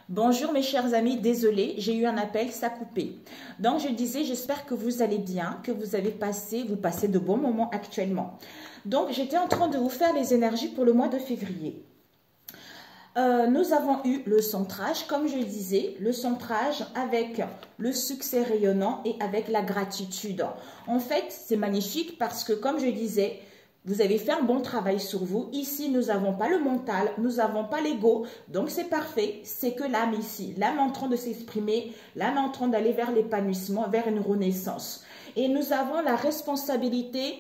Bonjour mes chers amis, désolé, j'ai eu un appel, ça a coupé. Donc je disais, j'espère que vous allez bien, que vous passez de bons moments actuellement. Donc j'étais en train de vous faire les énergies pour le mois de février. Nous avons eu le centrage, comme je disais, le centrage avec le succès rayonnant et avec la gratitude. En fait, c'est magnifique parce que comme je disais, vous avez fait un bon travail sur vous. Ici, nous n'avons pas le mental, nous n'avons pas l'ego. Donc, c'est parfait. C'est que l'âme ici, l'âme en train de s'exprimer, l'âme en train d'aller vers l'épanouissement, vers une renaissance. Et nous avons la responsabilité,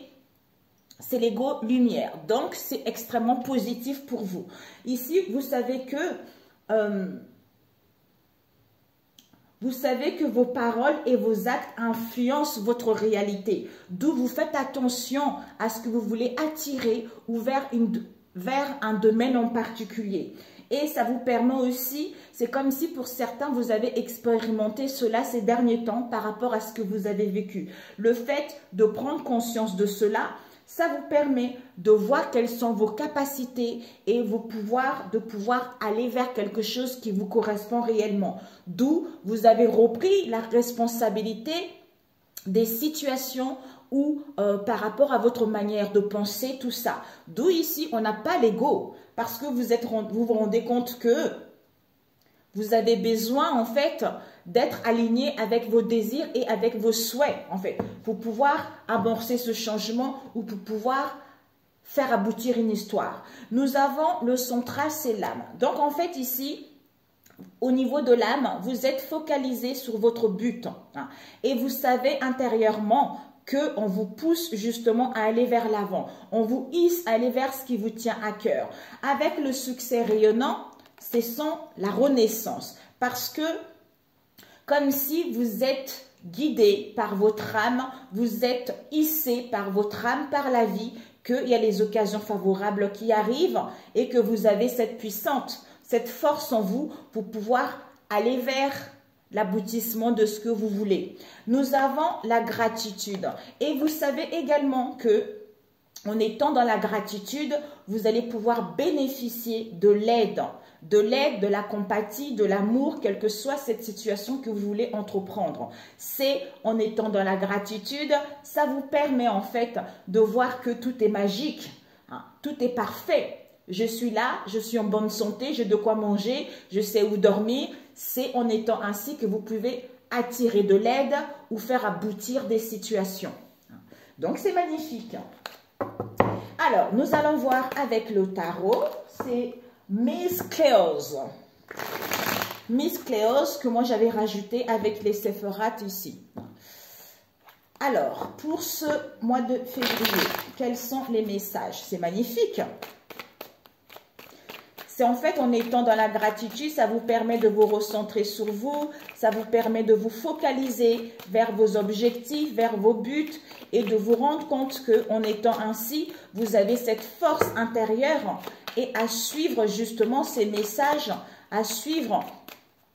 c'est l'ego lumière. Donc, c'est extrêmement positif pour vous. Ici, vous savez que vos paroles et vos actes influencent votre réalité. D'où vous faites attention à ce que vous voulez attirer ou vers un domaine en particulier. Et ça vous permet aussi, c'est comme si pour certains, vous avez expérimenté cela ces derniers temps par rapport à ce que vous avez vécu. Le fait de prendre conscience de cela, ça vous permet de voir quelles sont vos capacités et de pouvoir aller vers quelque chose qui vous correspond réellement. D'où vous avez repris la responsabilité des situations ou par rapport à votre manière de penser, tout ça. D'où ici, on n'a pas l'ego parce que vous vous rendez compte que vous avez besoin en fait d'être aligné avec vos désirs et avec vos souhaits en fait pour pouvoir amorcer ce changement ou pour pouvoir faire aboutir une histoire. Nous avons le centrage, c'est l'âme. Donc en fait ici, au niveau de l'âme, vous êtes focalisé sur votre but hein, et vous savez intérieurement qu'on vous pousse justement à aller vers l'avant. On vous hisse à aller vers ce qui vous tient à cœur. Avec le succès rayonnant, ce sont la renaissance. Parce que, comme si vous êtes guidé par votre âme, vous êtes hissé par votre âme, par la vie, qu'il y a les occasions favorables qui arrivent et que vous avez cette force en vous pour pouvoir aller vers l'aboutissement de ce que vous voulez. Nous avons la gratitude. Et vous savez également que en étant dans la gratitude, vous allez pouvoir bénéficier de l'aide, de la compatie, de l'amour, quelle que soit cette situation que vous voulez entreprendre. C'est en étant dans la gratitude, ça vous permet en fait de voir que tout est magique, hein, tout est parfait. Je suis là, je suis en bonne santé, j'ai de quoi manger, je sais où dormir. C'est en étant ainsi que vous pouvez attirer de l'aide ou faire aboutir des situations. Donc c'est magnifique. Alors, nous allons voir avec le tarot, c'est Miss Cléos. Miss Cléos que moi j'avais rajouté avec les Séphirotes ici. Alors, pour ce mois de février, quels sont les messages? C'est magnifique. C'est en fait en étant dans la gratitude, ça vous permet de vous recentrer sur vous, ça vous permet de vous focaliser vers vos objectifs, vers vos buts et de vous rendre compte qu'en étant ainsi, vous avez cette force intérieure et à suivre justement ces messages, à suivre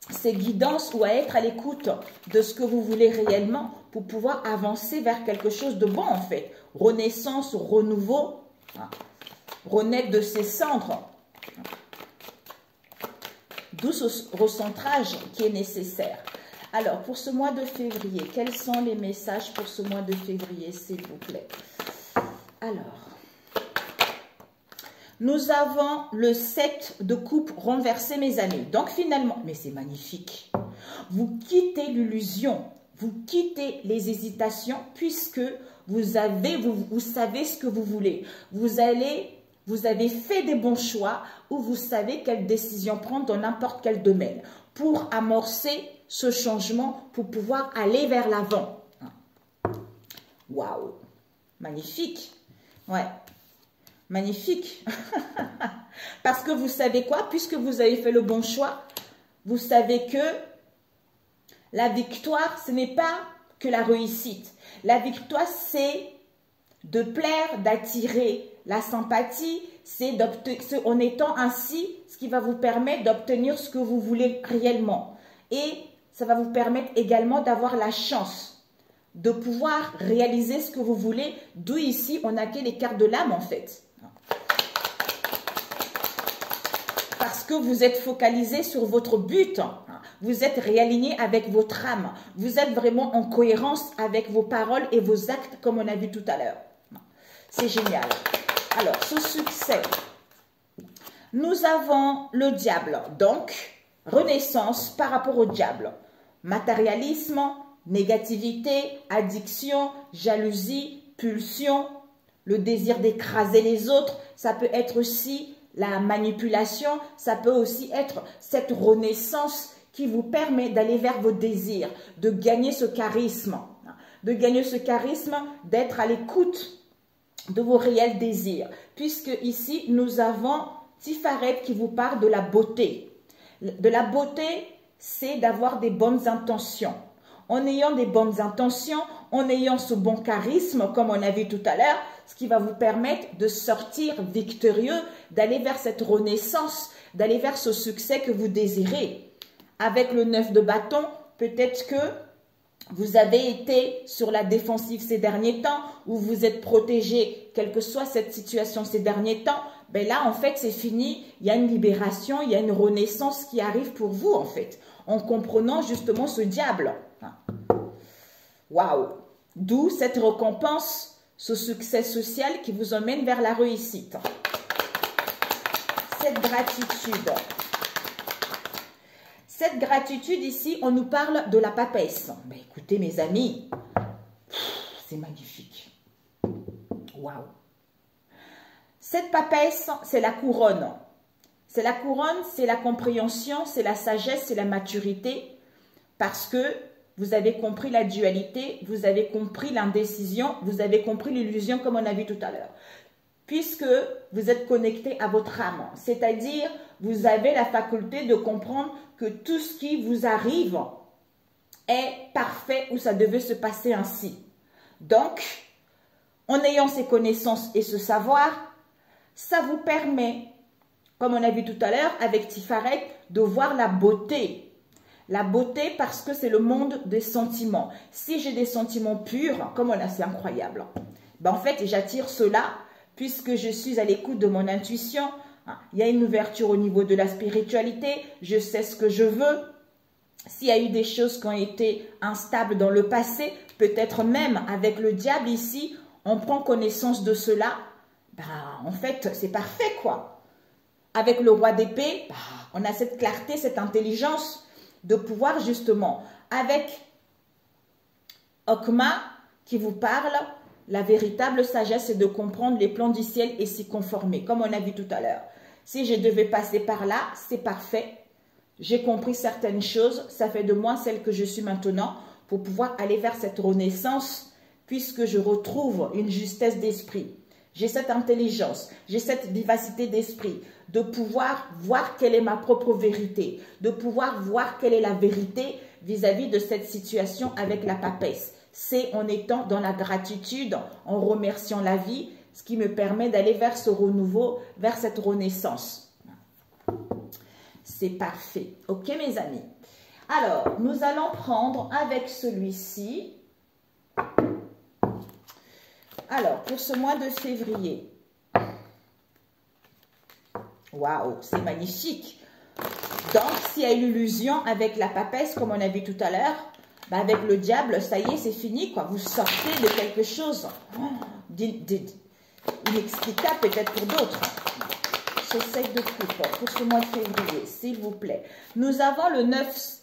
ces guidances ou à être à l'écoute de ce que vous voulez réellement pour pouvoir avancer vers quelque chose de bon en fait. Renaissance, renouveau, renaître de ses cendres. D'où ce recentrage qui est nécessaire. Alors, pour ce mois de février, quels sont les messages pour ce mois de février, s'il vous plaît? Alors, nous avons le 7 de coupe renversé, mes amis. Donc, finalement, mais c'est magnifique. Vous quittez l'illusion, vous quittez les hésitations, puisque vous savez ce que vous voulez. Vous avez fait des bons choix ou vous savez quelle décision prendre dans n'importe quel domaine pour amorcer ce changement, pour pouvoir aller vers l'avant. Waouh! Magnifique! Ouais, magnifique! Parce que vous savez quoi? Puisque vous avez fait le bon choix, vous savez que la victoire, ce n'est pas que la réussite. La victoire, c'est de plaire, d'attirer la sympathie, c'est en étant ainsi, ce qui va vous permettre d'obtenir ce que vous voulez réellement. Et ça va vous permettre également d'avoir la chance de pouvoir réaliser ce que vous voulez. D'où ici, on a que les cartes de l'âme en fait. Parce parce que vous êtes focalisé sur votre but. Vous êtes réaligné avec votre âme. Vous êtes vraiment en cohérence avec vos paroles et vos actes, comme on a vu tout à l'heure. C'est génial. Alors, ce succès, nous avons le diable. Donc, renaissance par rapport au diable. Matérialisme, négativité, addiction, jalousie, pulsion, le désir d'écraser les autres. Ça peut être aussi la manipulation. Ça peut aussi être cette renaissance qui vous permet d'aller vers vos désirs, de gagner ce charisme. De gagner ce charisme, d'être à l'écoute de vos réels désirs. Puisque ici, nous avons Tifaret qui vous parle de la beauté. De la beauté, c'est d'avoir des bonnes intentions. En ayant des bonnes intentions, en ayant ce bon charisme, comme on a vu tout à l'heure, ce qui va vous permettre de sortir victorieux, d'aller vers cette renaissance, d'aller vers ce succès que vous désirez. Avec le 9 de bâton, peut-être que vous avez été sur la défensive ces derniers temps, ou vous êtes protégé, quelle que soit cette situation ces derniers temps. Ben là, en fait, c'est fini. Il y a une libération, il y a une renaissance qui arrive pour vous, en fait, en comprenant justement ce diable. Waouh! D'où cette récompense, ce succès social qui vous emmène vers la réussite. Cette gratitude. Cette gratitude ici, on nous parle de la papesse. Ben écoutez mes amis, c'est magnifique. Waouh! Cette papesse, c'est la couronne. C'est la couronne, c'est la compréhension, c'est la sagesse, c'est la maturité. Parce que vous avez compris la dualité, vous avez compris l'indécision, vous avez compris l'illusion comme on a vu tout à l'heure. Puisque vous êtes connecté à votre âme. C'est-à-dire, vous avez la faculté de comprendre que tout ce qui vous arrive est parfait ou ça devait se passer ainsi. Donc, en ayant ces connaissances et ce savoir, ça vous permet, comme on a vu tout à l'heure avec Tifaret, de voir la beauté. La beauté parce que c'est le monde des sentiments. Si j'ai des sentiments purs, comme on a, c'est incroyable. Ben en fait, j'attire cela puisque je suis à l'écoute de mon intuition. Il y a une ouverture au niveau de la spiritualité. Je sais ce que je veux. S'il y a eu des choses qui ont été instables dans le passé, peut-être même avec le diable ici, on prend connaissance de cela. Ben, en fait, c'est parfait, quoi. Avec le roi d'épée, ben, on a cette clarté, cette intelligence de pouvoir justement, avec Okma qui vous parle, la véritable sagesse, c'est de comprendre les plans du ciel et s'y conformer, comme on a vu tout à l'heure. Si je devais passer par là, c'est parfait. J'ai compris certaines choses, ça fait de moi celle que je suis maintenant pour pouvoir aller vers cette renaissance puisque je retrouve une justesse d'esprit. J'ai cette intelligence, j'ai cette vivacité d'esprit de pouvoir voir quelle est ma propre vérité, de pouvoir voir quelle est la vérité vis-à-vis de cette situation avec la papesse. C'est en étant dans la gratitude, en remerciant la vie, ce qui me permet d'aller vers ce renouveau, vers cette renaissance. C'est parfait. Ok, mes amis? Alors, nous allons prendre avec celui-ci. Alors, pour ce mois de février. Waouh, c'est magnifique. Donc, s'il y a eu l'illusion avec la papesse, comme on a vu tout à l'heure, ben avec le diable, ça y est, c'est fini, quoi. Vous sortez de quelque chose d'inexplicable peut-être pour d'autres. Ce 7 de coupe pour ce mois de février, s'il vous plaît. Nous avons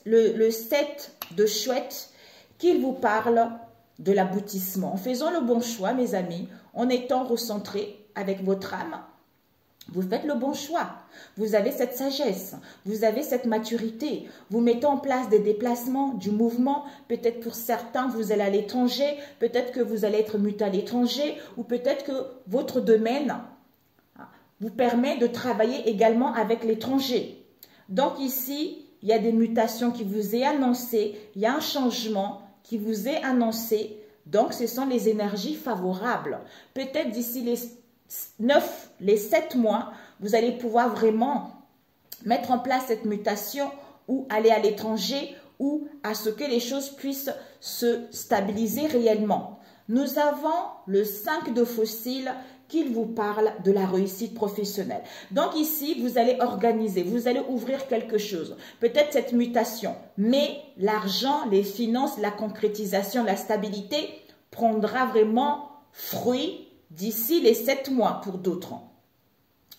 le 7 de chouette qui vous parle de l'aboutissement. En faisant le bon choix, mes amis, en étant recentré avec votre âme, vous faites le bon choix. Vous avez cette sagesse, vous avez cette maturité. Vous mettez en place des déplacements, du mouvement. Peut-être pour certains, vous allez à l'étranger. Peut-être que vous allez être muté à l'étranger. Ou peut-être que votre domaine vous permet de travailler également avec l'étranger. Donc ici, il y a des mutations qui vous est annoncées. Il y a un changement qui vous est annoncé. Donc, ce sont les énergies favorables. Peut-être d'ici les 7 mois, vous allez pouvoir vraiment mettre en place cette mutation ou aller à l'étranger ou à ce que les choses puissent se stabiliser réellement. Nous avons le 5 de fossiles qu'il vous parle de la réussite professionnelle. Donc ici, vous allez organiser, vous allez ouvrir quelque chose. Peut-être cette mutation, mais l'argent, les finances, la concrétisation, la stabilité prendra vraiment fruit d'ici les 7 mois pour d'autres.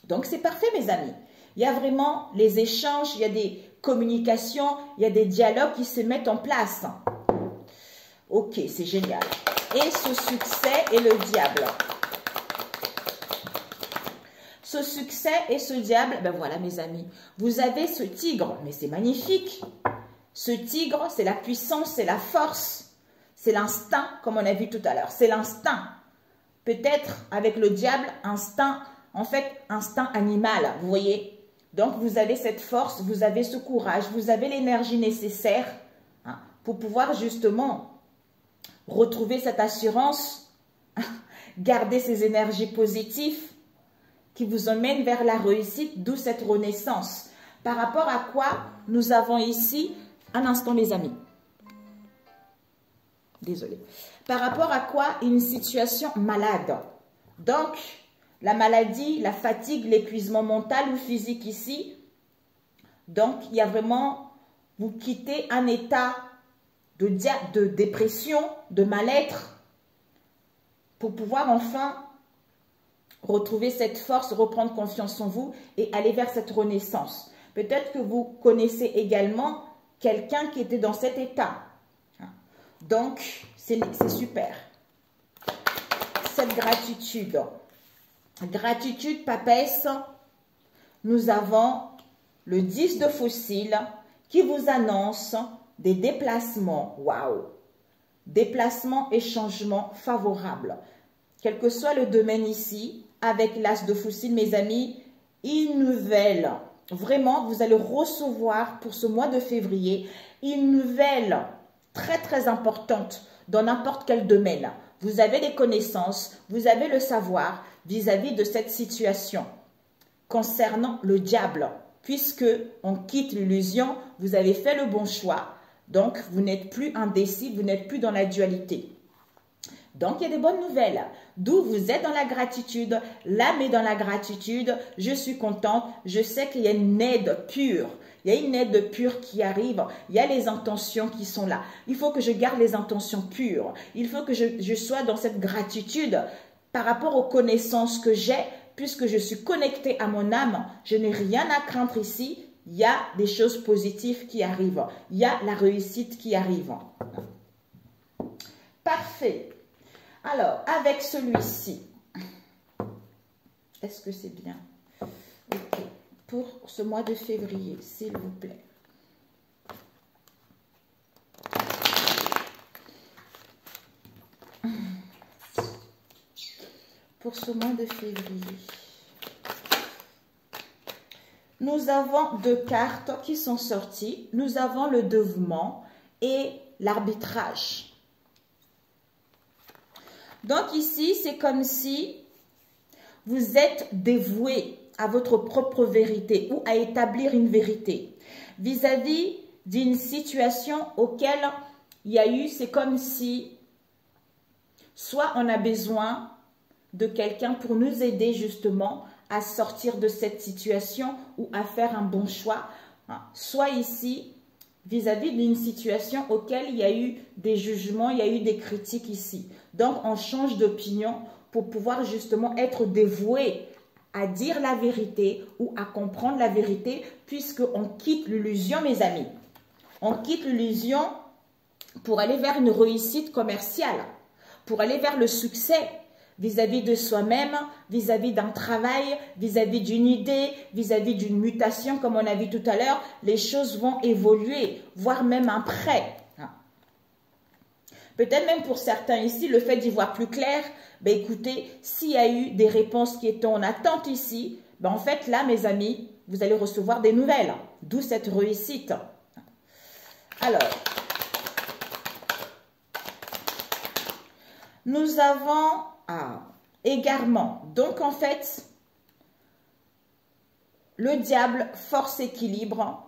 Donc c'est parfait mes amis. Il y a vraiment les échanges, il y a des communications, il y a des dialogues qui se mettent en place. Ok, c'est génial. Et ce succès et le diable. Ce succès et ce diable, ben voilà mes amis, vous avez ce tigre, mais c'est magnifique. Ce tigre, c'est la puissance, c'est la force, c'est l'instinct, comme on a vu tout à l'heure, c'est l'instinct. Peut-être avec le diable, instinct, en fait, instinct animal, vous voyez. Donc, vous avez cette force, vous avez ce courage, vous avez l'énergie nécessaire pour pouvoir justement retrouver cette assurance, garder ces énergies positives qui vous emmènent vers la réussite, d'où cette renaissance. Par rapport à quoi nous avons ici, un instant les amis, désolé, par rapport à quoi une situation malade. Donc, la maladie, la fatigue, l'épuisement mental ou physique ici, donc il y a vraiment, vous quittez un état de dépression, de mal-être, pour pouvoir enfin retrouver cette force, reprendre confiance en vous et aller vers cette renaissance. Peut-être que vous connaissez également quelqu'un qui était dans cet état. Donc, c'est super. Cette gratitude. Gratitude, papesse, nous avons le 10 de fossiles qui vous annonce des déplacements. Waouh! Déplacements et changements favorables. Quel que soit le domaine ici, avec l'as de fossiles, mes amis, une nouvelle. Vraiment, vous allez recevoir pour ce mois de février une nouvelle très très importante dans n'importe quel domaine. Vous avez les connaissances, vous avez le savoir vis-à-vis de cette situation. Concernant le diable, puisque on quitte l'illusion, vous avez fait le bon choix. Donc, vous n'êtes plus indécis, vous n'êtes plus dans la dualité. Donc, il y a des bonnes nouvelles. D'où vous êtes dans la gratitude, l'âme est dans la gratitude. Je suis contente, je sais qu'il y a une aide pure. Il y a une aide pure qui arrive. Il y a les intentions qui sont là. Il faut que je garde les intentions pures. Il faut que je sois dans cette gratitude par rapport aux connaissances que j'ai. Puisque je suis connectée à mon âme, je n'ai rien à craindre ici. Il y a des choses positives qui arrivent. Il y a la réussite qui arrive. Parfait. Alors, avec celui-ci, est-ce que c'est bien? Ok. Pour ce mois de février, s'il vous plaît. Pour ce mois de février. Nous avons 2 cartes qui sont sorties. Nous avons le dévouement et l'arbitrage. Donc ici, c'est comme si vous êtes dévoué à votre propre vérité ou à établir une vérité vis-à-vis d'une situation auquel il y a eu, c'est comme si soit on a besoin de quelqu'un pour nous aider justement à sortir de cette situation ou à faire un bon choix, soit ici vis-à-vis d'une situation auquel il y a eu des jugements, il y a eu des critiques ici. Donc, on change d'opinion pour pouvoir justement être dévoué à dire la vérité ou à comprendre la vérité puisqu'on quitte l'illusion, mes amis. On quitte l'illusion pour aller vers une réussite commerciale, pour aller vers le succès vis-à-vis de soi-même, vis-à-vis d'un travail, vis-à-vis d'une idée, vis-à-vis d'une mutation, comme on a vu tout à l'heure, les choses vont évoluer, voire même un prêt. Peut-être même pour certains ici, le fait d'y voir plus clair, ben écoutez, s'il y a eu des réponses qui étaient en attente ici, ben en fait là, mes amis, vous allez recevoir des nouvelles, d'où cette réussite. Alors, nous avons égarement. Donc, en fait, le diable, force, équilibre.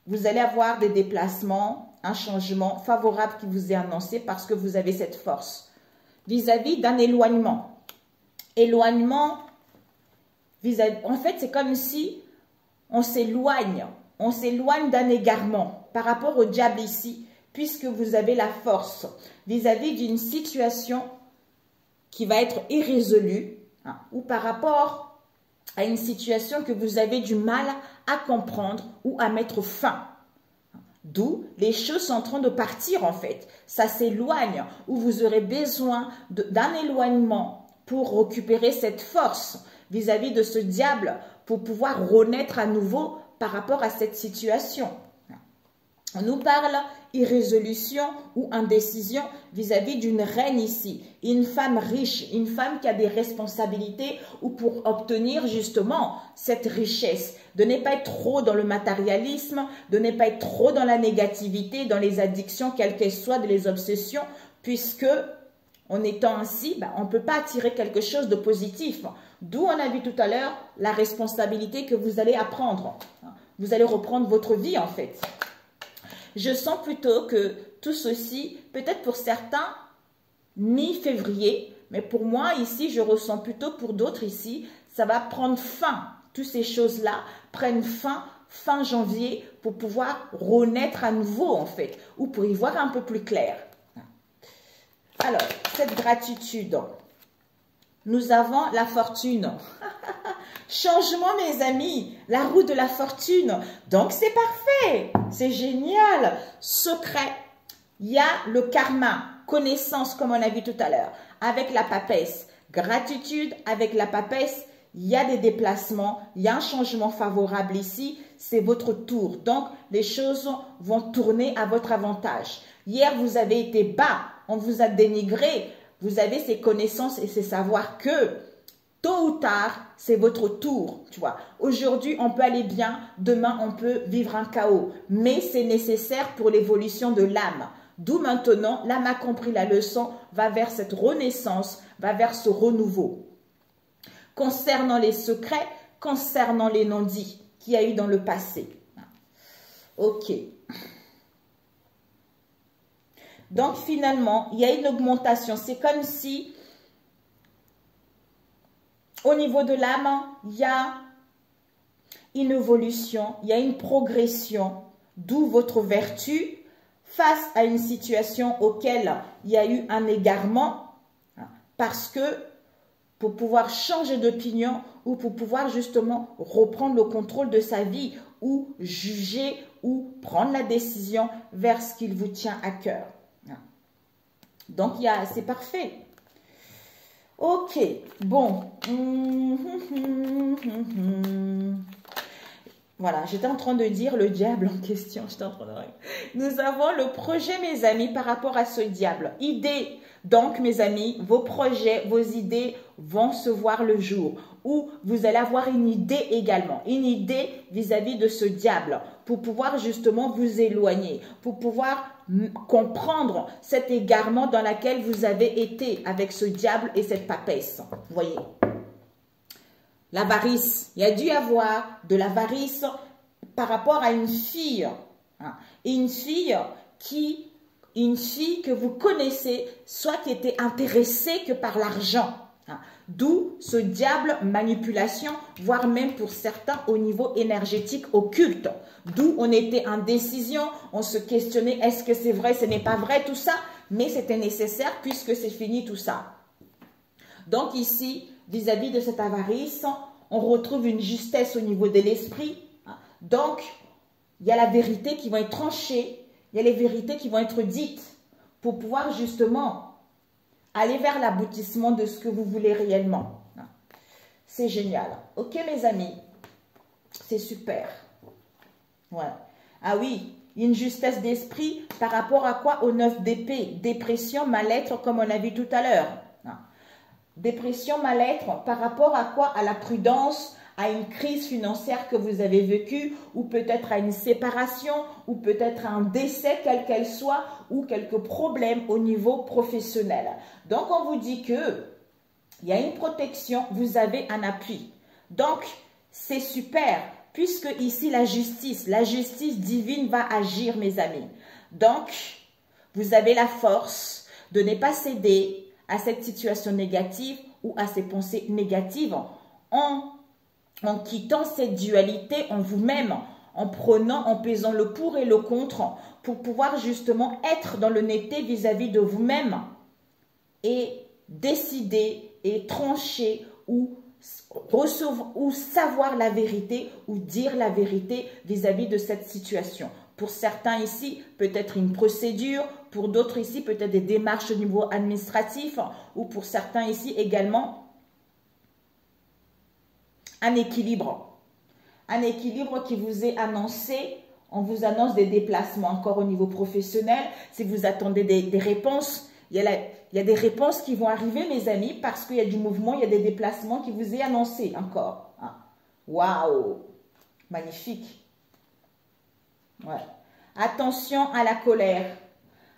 Vous allez avoir des déplacements, un changement favorable qui vous est annoncé parce que vous avez cette force. Vis-à-vis d'un éloignement. éloignement vis-à-vis. En fait, c'est comme si on s'éloigne d'un égarement par rapport au diable ici, puisque vous avez la force vis-à-vis d'une situation qui va être irrésolue, hein, ou par rapport à une situation que vous avez du mal à comprendre ou à mettre fin. D'où les choses sont en train de partir en fait. Ça s'éloigne, où vous aurez besoin d'un éloignement pour récupérer cette force vis-à-vis de ce diable, pour pouvoir renaître à nouveau par rapport à cette situation. On nous parle irrésolution ou indécision vis-à-vis d'une reine ici, une femme riche, une femme qui a des responsabilités, ou pour obtenir justement cette richesse, de ne pas être trop dans le matérialisme, de ne pas être trop dans la négativité, dans les addictions, quelles qu'elles soient, de les obsessions, puisque en étant ainsi, on ne peut pas attirer quelque chose de positif. D'où on a vu tout à l'heure la responsabilité que vous allez apprendre. Vous allez reprendre votre vie en fait. Je sens plutôt que tout ceci, peut-être pour certains, mi-février, mais pour moi ici, je ressens plutôt pour d'autres ici, ça va prendre fin. Toutes ces choses-là prennent fin janvier, pour pouvoir renaître à nouveau en fait, ou pour y voir un peu plus clair. Alors, cette gratitude, nous avons la fortune. Changement, mes amis, la roue de la fortune. Donc, c'est parfait, c'est génial. Secret, il y a le karma, connaissance, comme on a vu tout à l'heure, avec la papesse. Gratitude, avec la papesse, il y a des déplacements, il y a un changement favorable ici, c'est votre tour. Donc, les choses vont tourner à votre avantage. Hier, vous avez été bas, on vous a dénigré. Vous avez ces connaissances et ces savoirs que, tôt ou tard, c'est votre tour, tu vois. Aujourd'hui, on peut aller bien, demain, on peut vivre un chaos. Mais c'est nécessaire pour l'évolution de l'âme. D'où maintenant, l'âme a compris la leçon, va vers cette renaissance, va vers ce renouveau. Concernant les secrets, concernant les non-dits qu'il y a eu dans le passé. Ok. Donc, finalement, il y a une augmentation. C'est comme si, au niveau de l'âme, il y a une évolution, il y a une progression, d'où votre vertu face à une situation auquel il y a eu un égarement, parce que pour pouvoir changer d'opinion ou pour pouvoir justement reprendre le contrôle de sa vie ou juger ou prendre la décision vers ce qu'il vous tient à cœur. Donc, c'est parfait. Ok, bon. Voilà, j'étais en train de dire le diable en question. Nous avons le projet, mes amis, par rapport à ce diable. Idée. Donc, mes amis, vos projets, vos idées vont se voir le jour. Ou vous allez avoir une idée également. Une idée vis-à-vis de ce diable. Pour pouvoir justement vous éloigner. Pour pouvoir comprendre cet égarement dans lequel vous avez été avec ce diable et cette papesse. Vous voyez? L'avarice. Il y a dû y avoir de l'avarice par rapport à une fille. Une fille que vous connaissez, soit qui était intéressée que par l'argent. D'où ce diable manipulation, voire même pour certains au niveau énergétique occulte. D'où on était en décision, on se questionnait, est-ce que c'est vrai, ce n'est pas vrai, tout ça. Mais c'était nécessaire puisque c'est fini tout ça. Donc ici, vis-à-vis de cette avarice, on retrouve une justesse au niveau de l'esprit. Donc, il y a la vérité qui va être tranchée, il y a les vérités qui vont être dites pour pouvoir justement aller vers l'aboutissement de ce que vous voulez réellement. C'est génial. Ok, mes amis, c'est super. Ouais. Ah oui, une justesse d'esprit par rapport à quoi? Au 9 d'épée, dépression, mal-être, comme on a vu tout à l'heure. Dépression, mal-être, par rapport à quoi? À la prudence, à une crise financière que vous avez vécue, ou peut-être à une séparation, ou peut-être à un décès, quel qu'elle soit, ou quelques problèmes au niveau professionnel. Donc, on vous dit que il y a une protection, vous avez un appui. Donc, c'est super, puisque ici, la justice divine va agir, mes amis. Donc, vous avez la force de ne pas céder à cette situation négative ou à ces pensées négatives en quittant cette dualité en vous-même, en pesant le pour et le contre, pour pouvoir justement être dans l'honnêteté vis-à-vis de vous-même et décider et trancher ou savoir la vérité ou dire la vérité vis-à-vis de cette situation. Pour certains ici, peut-être une procédure, pour d'autres ici, peut-être des démarches au niveau administratif, ou pour certains ici également, un équilibre. Un équilibre qui vous est annoncé, on vous annonce des déplacements encore au niveau professionnel. Si vous attendez des réponses, il y a des réponses qui vont arriver, mes amis, parce qu'il y a du mouvement, il y a des déplacements qui vous est annoncé encore. Waouh! Magnifique. Ouais. Attention à la colère.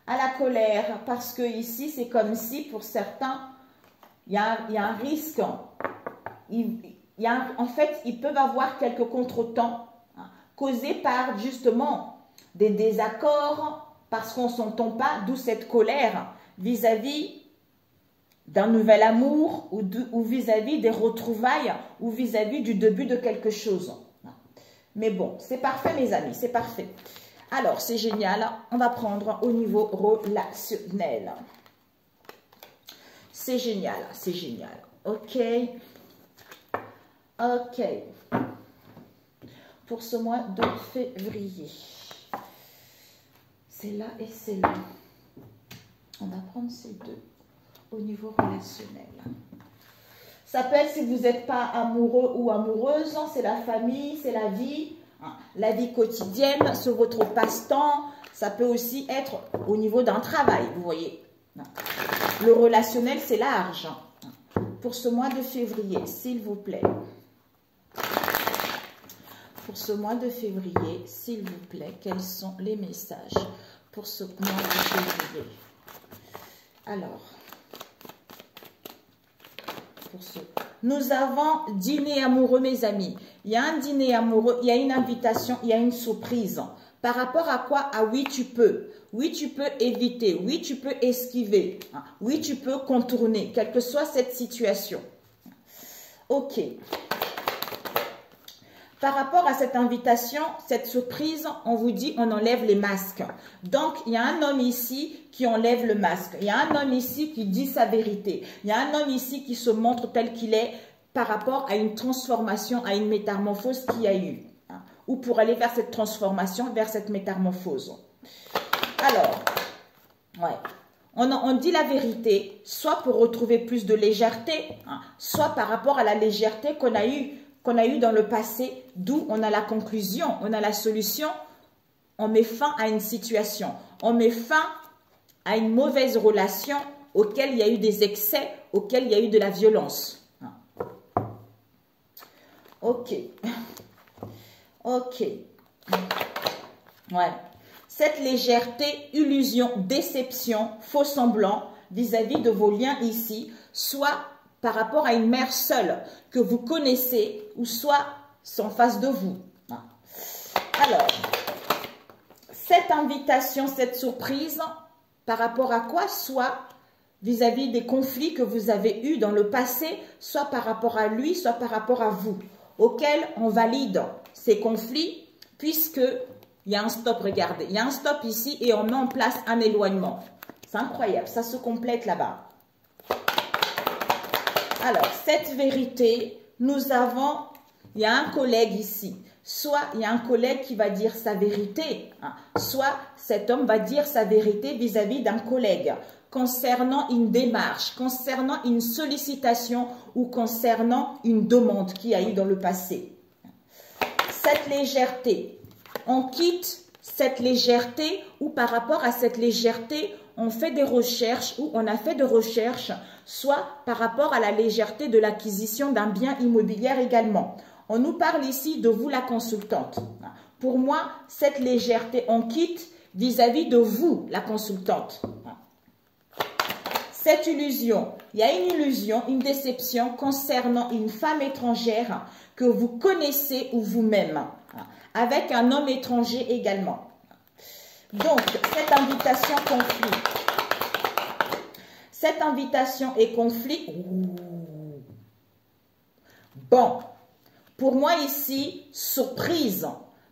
À la colère, parce que ici, c'est comme si, pour certains, il y a un risque. En fait, ils peuvent avoir quelques contretemps causés par, justement, des désaccords, parce qu'on ne s'entend pas, d'où cette colère vis-à-vis d'un nouvel amour ou vis-à-vis des retrouvailles ou vis-à-vis du début de quelque chose. Mais bon, c'est parfait, mes amis, c'est parfait. Alors, c'est génial. On va prendre au niveau relationnel. C'est génial, c'est génial. Ok. Ok. Pour ce mois de février. C'est là et c'est là. On va prendre ces deux au niveau relationnel. Ça peut être, si vous n'êtes pas amoureux ou amoureuse, c'est la famille, c'est la vie quotidienne, c'est votre passe-temps. Ça peut aussi être au niveau d'un travail, vous voyez. Le relationnel, c'est large. Pour ce mois de février, s'il vous plaît. Pour ce mois de février, s'il vous plaît, quels sont les messages pour ce mois de février? Alors, nous avons dîner amoureux, mes amis. Il y a un dîner amoureux, il y a une invitation, il y a une surprise. Par rapport à quoi? Ah oui, tu peux. Oui, tu peux éviter. Oui, tu peux esquiver. Oui, tu peux contourner, quelle que soit cette situation. Ok. Par rapport à cette invitation, cette surprise, on vous dit, on enlève les masques. Donc, il y a un homme ici qui enlève le masque. Il y a un homme ici qui dit sa vérité. Il y a un homme ici qui se montre tel qu'il est par rapport à une transformation, à une métamorphose qu'il y a eu. Ou pour aller vers cette transformation, vers cette métamorphose. Alors, ouais. On dit la vérité, soit pour retrouver plus de légèreté, soit par rapport à la légèreté qu'on a eue dans le passé, d'où on a la conclusion, on a la solution, on met fin à une situation, on met fin à une mauvaise relation auquel il y a eu des excès, auquel il y a eu de la violence. Ok. Ok. Ouais. Cette légèreté, illusion, déception, faux semblant vis-à-vis de vos liens ici, soit par rapport à une mère seule que vous connaissez ou soit en face de vous. Alors, cette invitation, cette surprise, par rapport à quoi? Soit vis-à-vis des conflits que vous avez eus dans le passé, soit par rapport à lui, soit par rapport à vous, auxquels on valide ces conflits, puisque il y a un stop, regardez, il y a un stop ici et on met en place un éloignement. C'est incroyable, ça se complète là-bas. Alors, cette vérité, nous avons, il y a un collègue ici. Soit il y a un collègue qui va dire sa vérité, soit cet homme va dire sa vérité vis-à-vis d'un collègue concernant une démarche, concernant une sollicitation ou concernant une demande qu'il y a eu dans le passé. Cette légèreté, on quitte cette légèreté ou par rapport à cette légèreté, on fait des recherches ou on a fait des recherches, soit par rapport à la légèreté de l'acquisition d'un bien immobilier également. On nous parle ici de vous, la consultante. Pour moi, cette légèreté, on quitte vis-à-vis de vous, la consultante. Cette illusion, il y a une illusion, une déception concernant une femme étrangère que vous connaissez ou vous-même, avec un homme étranger également. Donc, cette invitation conflit. Cette invitation et conflit, Bon, pour moi ici, surprise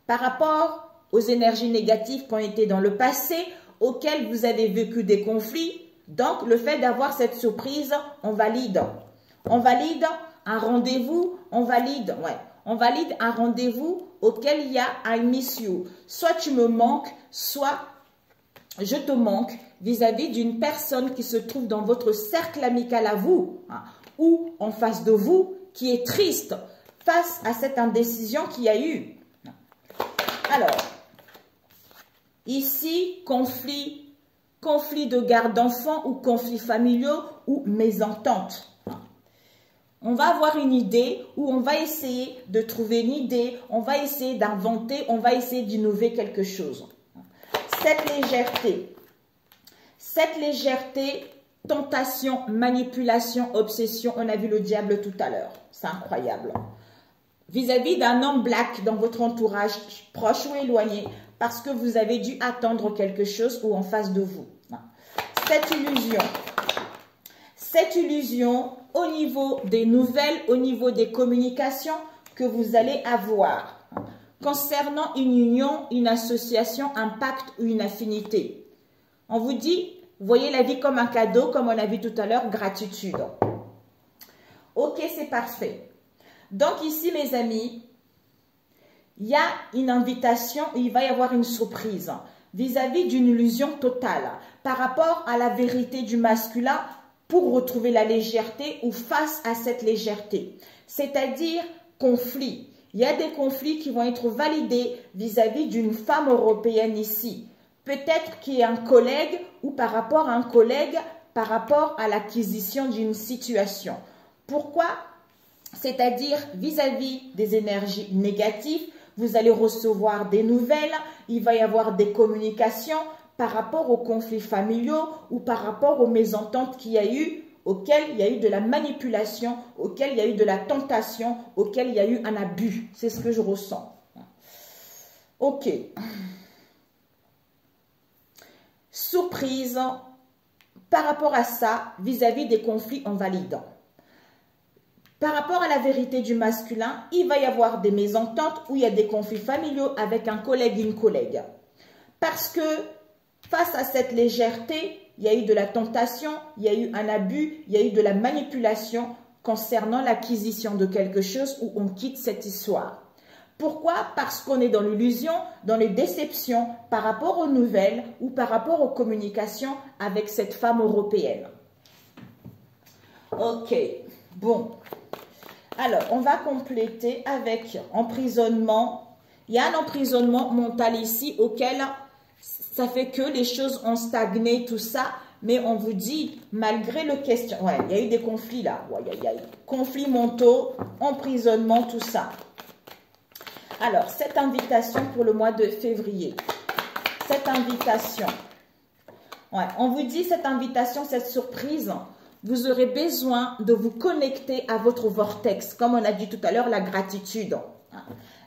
par rapport aux énergies négatives qui ont été dans le passé, auxquelles vous avez vécu des conflits. Donc, le fait d'avoir cette surprise, on valide. On valide un rendez-vous, on valide un rendez-vous auquel il y a I miss you. Soit tu me manques, soit je te manque vis-à-vis d'une personne qui se trouve dans votre cercle amical à vous, hein, ou en face de vous, qui est triste face à cette indécision qu'il y a eu. Alors, ici, conflit de garde d'enfants ou conflits familiaux ou mésentente. On va avoir une idée ou on va essayer de trouver une idée, on va essayer d'inventer, on va essayer d'innover quelque chose. Cette légèreté, tentation, manipulation, obsession, on a vu le diable tout à l'heure. C'est incroyable. Vis-à-vis d'un homme black dans votre entourage, proche ou éloigné, parce que vous avez dû attendre quelque chose ou en face de vous. Cette illusion au niveau des nouvelles, au niveau des communications que vous allez avoir concernant une union, une association, un pacte ou une affinité. On vous dit, voyez la vie comme un cadeau, comme on a vu tout à l'heure, gratitude. Ok, c'est parfait. Donc ici, mes amis, il y a une invitation, il va y avoir une surprise vis-à-vis d'une illusion totale par rapport à la vérité du masculin pour retrouver la légèreté ou face à cette légèreté. C'est-à-dire conflit. Il y a des conflits qui vont être validés vis-à-vis d'une femme européenne ici. Peut-être qu'il y a un collègue ou par rapport à un collègue, par rapport à l'acquisition d'une situation. Pourquoi? C'est-à-dire vis-à-vis des énergies négatives, vous allez recevoir des nouvelles, il va y avoir des communications par rapport aux conflits familiaux ou par rapport aux mésententes qu'il y a eu, auxquelles il y a eu de la manipulation, auxquelles il y a eu de la tentation, auxquelles il y a eu un abus. C'est ce que je ressens. Ok. Surprise par rapport à ça, vis-à-vis des conflits en validant. Par rapport à la vérité du masculin, il va y avoir des mésententes où il y a des conflits familiaux avec un collègue, une collègue. Parce que face à cette légèreté, il y a eu de la tentation, il y a eu un abus, il y a eu de la manipulation concernant l'acquisition de quelque chose où on quitte cette histoire. Pourquoi? Parce qu'on est dans l'illusion, dans les déceptions par rapport aux nouvelles ou par rapport aux communications avec cette femme européenne. Ok, bon. Alors, on va compléter avec emprisonnement. Il y a un emprisonnement mental ici auquel ça fait que les choses ont stagné, tout ça. Mais on vous dit, malgré le question... Ouais, il y a eu des conflits là. Ouais, il y a eu conflits mentaux, emprisonnement, tout ça. Alors, cette invitation pour le mois de février. Cette invitation. Ouais, on vous dit, cette invitation, cette surprise... Vous aurez besoin de vous connecter à votre vortex, comme on a dit tout à l'heure, la gratitude.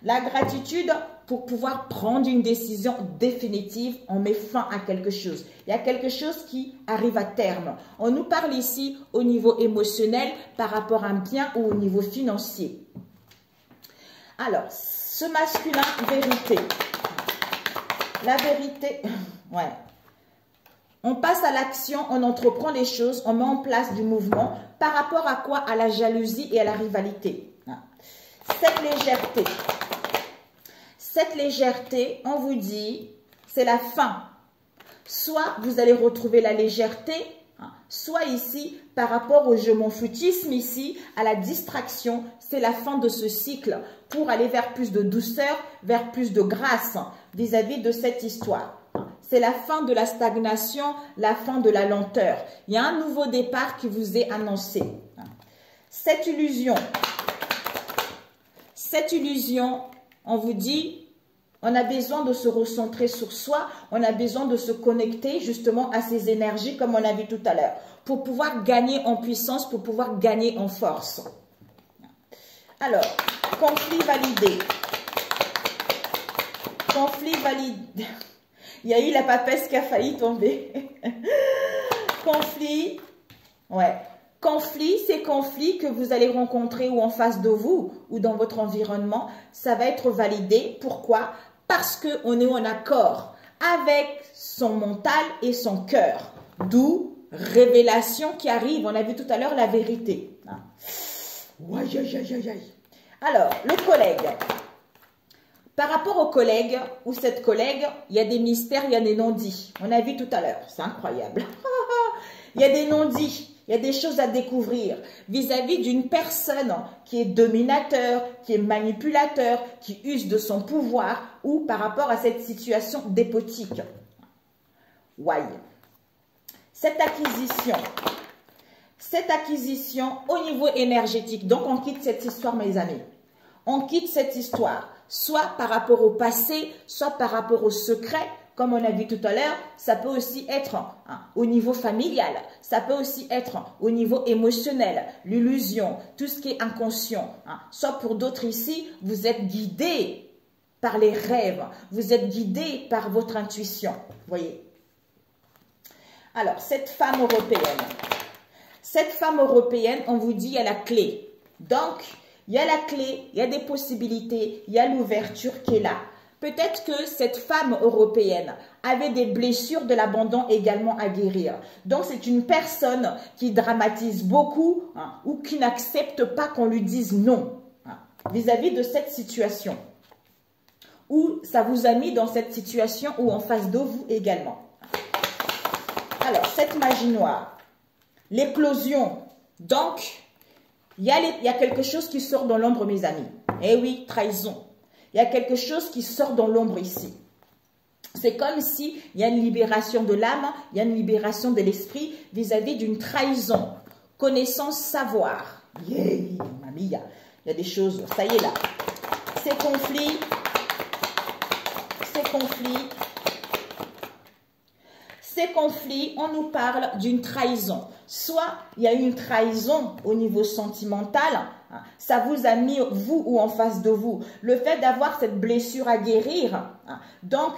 La gratitude pour pouvoir prendre une décision définitive, on met fin à quelque chose. Il y a quelque chose qui arrive à terme. On nous parle ici au niveau émotionnel par rapport à un bien ou au niveau financier. Alors, ce masculin, vérité. La vérité, ouais. On passe à l'action, on entreprend les choses, on met en place du mouvement. Par rapport à quoi? À la jalousie et à la rivalité. Cette légèreté, on vous dit, c'est la fin. Soit vous allez retrouver la légèreté, soit ici, par rapport au je m'en foutisme ici, à la distraction, c'est la fin de ce cycle pour aller vers plus de douceur, vers plus de grâce vis-à-vis de cette histoire. C'est la fin de la stagnation, la fin de la lenteur. Il y a un nouveau départ qui vous est annoncé. Cette illusion, on vous dit, on a besoin de se recentrer sur soi, on a besoin de se connecter justement à ces énergies comme on a vu tout à l'heure, pour pouvoir gagner en puissance, pour pouvoir gagner en force. Alors, conflit validé. Conflit validé. Il y a eu la papesse qui a failli tomber. Conflit, ouais. Conflits, ces conflits que vous allez rencontrer ou en face de vous ou dans votre environnement, ça va être validé. Pourquoi? Parce qu'on est en accord avec son mental et son cœur. D'où révélation qui arrive. On a vu tout à l'heure la vérité. Aïe, aïe, aïe, aïe, aïe. Alors, le collègue. Par rapport au collègue ou cette collègue, il y a des mystères, il y a des non-dits. On a vu tout à l'heure. C'est incroyable. Il y a des non-dits. Il y a des choses à découvrir vis-à-vis d'une personne qui est dominateur, qui est manipulateur, qui use de son pouvoir ou par rapport à cette situation dépotique. Why? Cette acquisition au niveau énergétique, donc on quitte cette histoire mes amis. On quitte cette histoire, soit par rapport au passé, soit par rapport au secret. Comme on a vu tout à l'heure, ça peut aussi être au niveau familial, ça peut aussi être au niveau émotionnel, l'illusion, tout ce qui est inconscient. Soit pour d'autres ici, vous êtes guidés par les rêves, vous êtes guidés par votre intuition. Voyez. Alors, cette femme européenne, on vous dit, il y a la clé. Donc, il y a la clé, il y a des possibilités, il y a l'ouverture qui est là. Peut-être que cette femme européenne avait des blessures de l'abandon également à guérir. Donc, c'est une personne qui dramatise beaucoup ou qui n'accepte pas qu'on lui dise non vis-à-vis de cette situation. Ou ça vous a mis dans cette situation ou en face de vous également. Alors, cette magie noire, l'éclosion. Donc, il y a quelque chose qui sort dans l'ombre, mes amis. Eh oui, trahison. Il y a quelque chose qui sort dans l'ombre ici. C'est comme si il y a une libération de l'âme, il y a une libération de l'esprit vis-à-vis d'une trahison. Connaissance, savoir. Yeah, mamie, il y a des choses, ça y est là. Ces conflits, on nous parle d'une trahison. Soit il y a une trahison au niveau sentimental, ça vous a mis, vous ou en face de vous, le fait d'avoir cette blessure à guérir. Donc,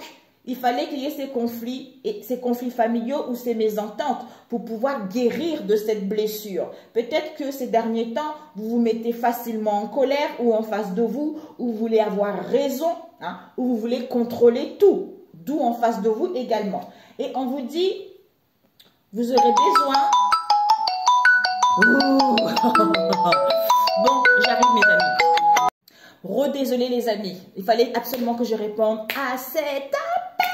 il fallait qu'il y ait ces conflits familiaux ou ces mésententes pour pouvoir guérir de cette blessure. Peut-être que ces derniers temps, vous vous mettez facilement en colère ou en face de vous, ou vous voulez avoir raison, ou vous voulez contrôler tout, d'où en face de vous également. Et on vous dit, vous aurez besoin... Bon, j'arrive mes amis. Redésolé les amis, il fallait absolument que je réponde à cet appel.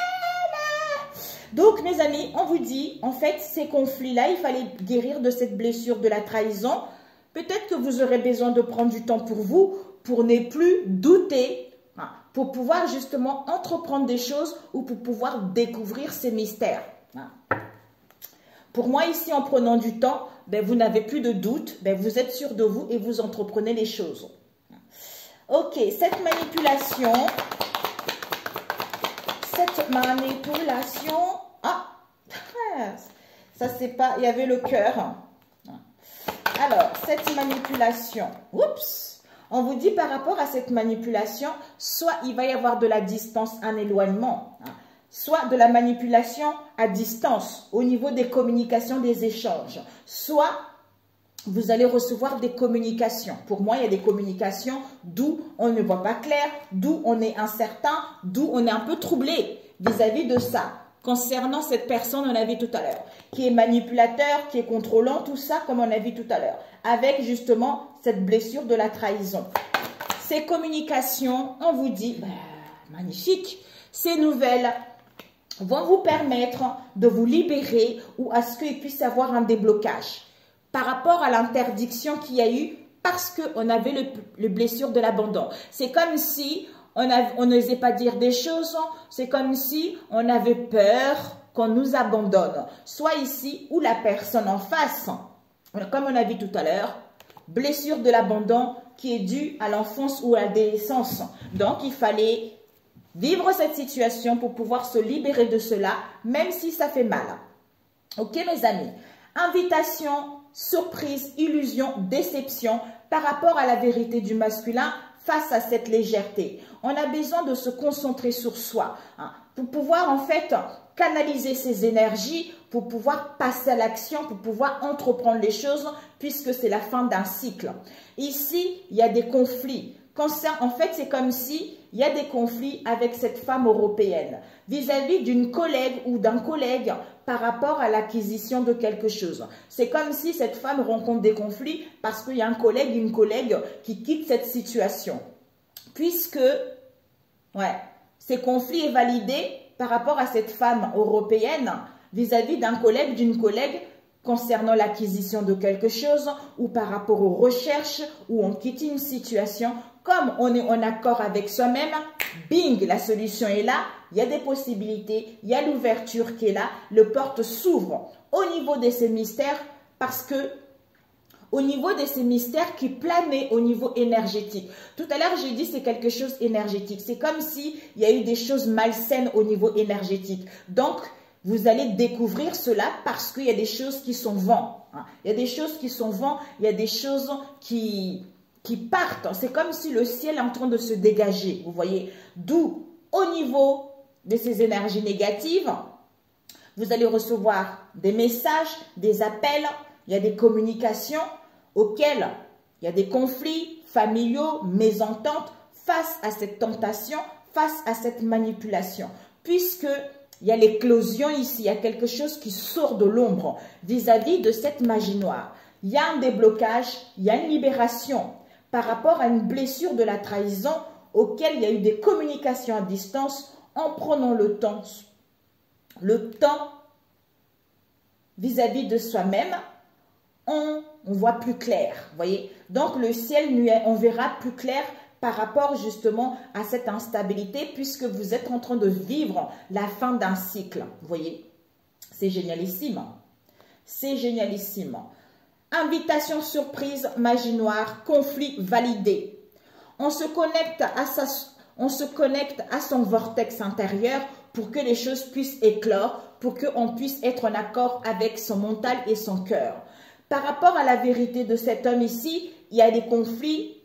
Donc mes amis, on vous dit, en fait, ces conflits-là, il fallait guérir de cette blessure de la trahison. Peut-être que vous aurez besoin de prendre du temps pour vous, pour ne plus douter, pour pouvoir justement entreprendre des choses ou pour pouvoir découvrir ces mystères. Pour moi, ici, en prenant du temps, vous n'avez plus de doute, vous êtes sûr de vous et vous entreprenez les choses. Ok, cette manipulation, ça c'est pas, il y avait le cœur. Alors, cette manipulation, oups, on vous dit par rapport à cette manipulation, soit il va y avoir de la distance, un éloignement, soit de la manipulation à distance au niveau des communications, des échanges, soit vous allez recevoir des communications. Pour moi, il y a des communications d'où on ne voit pas clair, d'où on est incertain, d'où on est un peu troublé vis-à-vis de ça. Concernant cette personne, on a vu tout à l'heure, qui est manipulateur, qui est contrôlant, tout ça, comme on a vu tout à l'heure, avec justement cette blessure de la trahison. Ces communications, on vous dit, magnifique, ces nouvelles vont vous permettre de vous libérer ou à ce qu'il puisse y avoir un déblocage par rapport à l'interdiction qu'il y a eu parce qu'on avait le blessure de l'abandon. C'est comme si on n'osait pas dire des choses, c'est comme si on avait peur qu'on nous abandonne. Soit ici ou la personne en face, comme on a vu tout à l'heure, blessure de l'abandon qui est due à l'enfance ou à l'adolescence. Donc il fallait vivre cette situation pour pouvoir se libérer de cela, même si ça fait mal. Ok mes amis? Invitation, surprise, illusion, déception par rapport à la vérité du masculin face à cette légèreté. On a besoin de se concentrer sur soi, hein, pour pouvoir en fait canaliser ses énergies, pour pouvoir passer à l'action, pour pouvoir entreprendre les choses, puisque c'est la fin d'un cycle. Ici, il y a des conflits. En fait, c'est comme si il y a des conflits avec cette femme européenne vis-à-vis d'une collègue ou d'un collègue par rapport à l'acquisition de quelque chose. C'est comme si cette femme rencontre des conflits parce qu'il y a un collègue, une collègue qui quitte cette situation. Puisque, ces conflits est validé par rapport à cette femme européenne vis-à-vis d'un collègue, d'une collègue concernant l'acquisition de quelque chose ou par rapport aux recherches où on quitte une situation. Comme on est en accord avec soi-même, bing, la solution est là, il y a des possibilités, il y a l'ouverture qui est là, le porte s'ouvre au niveau de ces mystères parce que au niveau de ces mystères qui planaient au niveau énergétique. Tout à l'heure, j'ai dit c'est quelque chose énergétique. C'est comme s'il y a eu des choses malsaines au niveau énergétique. Donc, vous allez découvrir cela parce qu'il y a des choses qui sont vent. Hein. Il y a des choses qui sont vent, il y a des choses qui partent. C'est comme si le ciel est en train de se dégager, vous voyez. D'où, au niveau de ces énergies négatives, vous allez recevoir des messages, des appels, il y a des communications auxquelles il y a des conflits familiaux, mésententes, face à cette tentation, face à cette manipulation. Puisque il y a l'éclosion ici, il y a quelque chose qui sort de l'ombre vis-à-vis de cette magie noire. Il y a un déblocage, il y a une libération par rapport à une blessure de la trahison auquel il y a eu des communications à distance en prenant le temps vis-à-vis de soi-même, on voit plus clair, vous voyez. Donc le ciel, on verra plus clair par rapport justement à cette instabilité puisque vous êtes en train de vivre la fin d'un cycle, vous voyez. C'est génialissime. C'est génialissime. Invitation surprise, magie noire, conflit validé. On se connecte à son vortex intérieur pour que les choses puissent éclore, pour qu'on puisse être en accord avec son mental et son cœur. Par rapport à la vérité de cet homme ici, il y a des conflits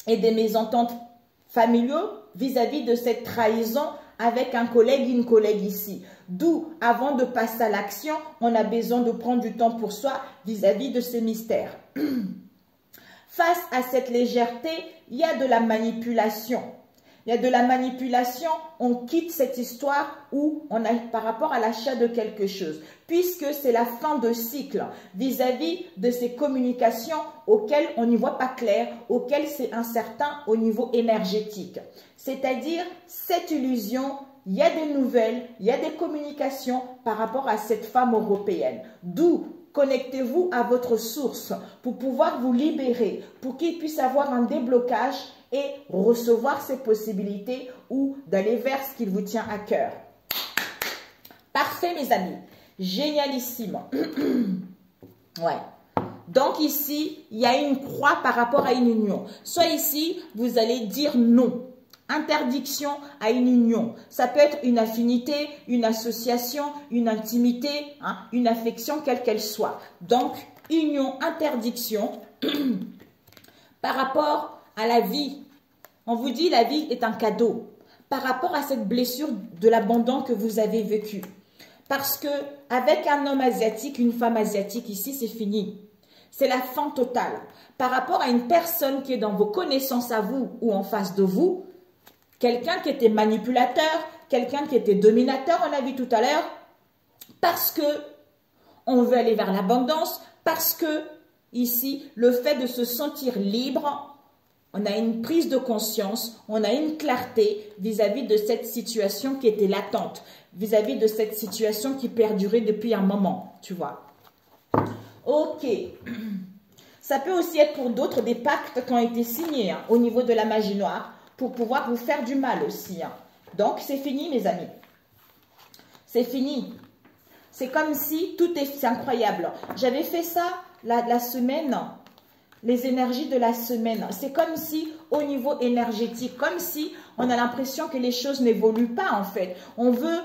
et des mésententes familiaux vis-à-vis de cette trahison avec un collègue, une collègue ici. D'où, avant de passer à l'action, on a besoin de prendre du temps pour soi vis-à-vis de ces mystères. Face à cette légèreté, il y a de la manipulation. Il y a de la manipulation, on quitte cette histoire où on a par rapport à l'achat de quelque chose, puisque c'est la fin de cycle vis-à-vis de ces communications auxquelles on n'y voit pas clair, auxquelles c'est incertain au niveau énergétique. C'est-à-dire, cette illusion, il y a des nouvelles, il y a des communications par rapport à cette femme européenne. D'où connectez-vous à votre source pour pouvoir vous libérer, pour qu'il puisse avoir un déblocage et recevoir ces possibilités ou d'aller vers ce qu'il vous tient à cœur. Parfait, mes amis. Génialissime. Ouais. Donc ici, il y a une croix par rapport à une union. Soit ici, vous allez dire non. Interdiction à une union. Ça peut être une affinité, une association, une intimité, hein, une affection, quelle qu'elle soit. Donc, union, interdiction par rapport à la vie. On vous dit la vie est un cadeau par rapport à cette blessure de l'abandon que vous avez vécu. Parce que avec un homme asiatique, une femme asiatique ici, c'est fini. C'est la fin totale. Par rapport à une personne qui est dans vos connaissances à vous ou en face de vous, quelqu'un qui était manipulateur, quelqu'un qui était dominateur, on l'a vu tout à l'heure, parce que on veut aller vers l'abondance, parce que ici, le fait de se sentir libre, on a une prise de conscience, on a une clarté vis-à-vis de cette situation qui était latente, vis-à-vis de cette situation qui perdurait depuis un moment, tu vois. Ok. Ça peut aussi être pour d'autres des pactes qui ont été signés hein, au niveau de la magie noire pour pouvoir vous faire du mal aussi. Hein. Donc, c'est fini, mes amis. C'est fini. C'est comme si tout est... C'est incroyable. J'avais fait ça la semaine... Les énergies de la semaine, c'est comme si au niveau énergétique, comme si on a l'impression que les choses n'évoluent pas en fait. On veut,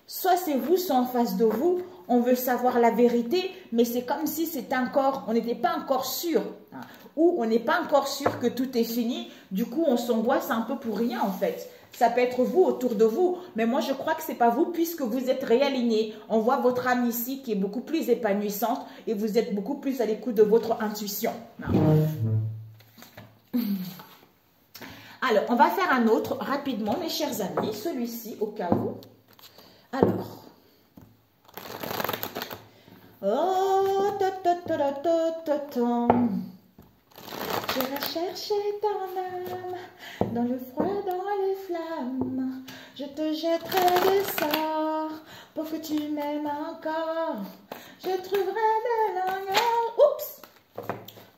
soit c'est vous, soit en face de vous, on veut savoir la vérité, mais c'est comme si c'était encore, on n'était pas encore sûr, hein, ou on n'est pas encore sûr que tout est fini, du coup on s'angoisse un peu pour rien en fait. Ça peut être vous, autour de vous, mais moi je crois que ce n'est pas vous puisque vous êtes réaligné. On voit votre âme ici qui est beaucoup plus épanouissante et vous êtes beaucoup plus à l'écoute de votre intuition. Alors, on va faire un autre rapidement, mes chers amis, celui-ci au cas où. Alors. Oh, j'irai chercher ton âme dans le froid, dans les flammes. Je te jetterai des sorts pour que tu m'aimes encore. Je trouverai des langages, oups,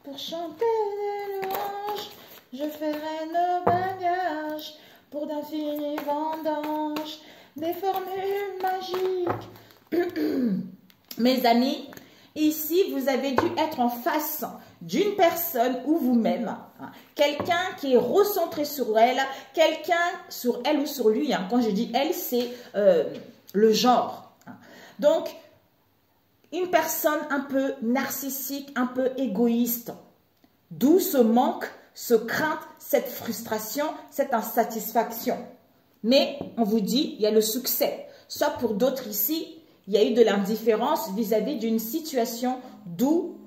pour chanter des louanges. Je ferai nos bagages pour d'infinis vendanges, des formules magiques. Mes amis, ici, vous avez dû être en face d'une personne ou vous-même, hein, quelqu'un qui est recentré sur elle, quelqu'un sur elle ou sur lui. Hein. Quand je dis elle, c'est le genre. Hein. Donc, une personne un peu narcissique, un peu égoïste, d'où ce manque, ce crainte, cette frustration, cette insatisfaction. Mais on vous dit, il y a le succès. Soit pour d'autres ici, il y a eu de l'indifférence vis-à-vis d'une situation, d'où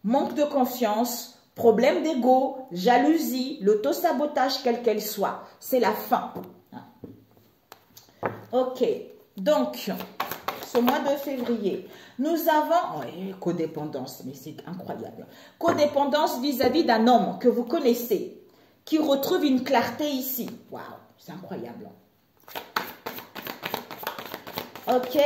manque de confiance, problème d'ego, jalousie, l'autosabotage, quelle qu'elle soit. C'est la fin. Ok, donc, ce mois de février, nous avons, codépendance, mais c'est incroyable. Codépendance vis-à-vis d'un homme que vous connaissez, qui retrouve une clarté ici. Waouh, c'est incroyable. Ok.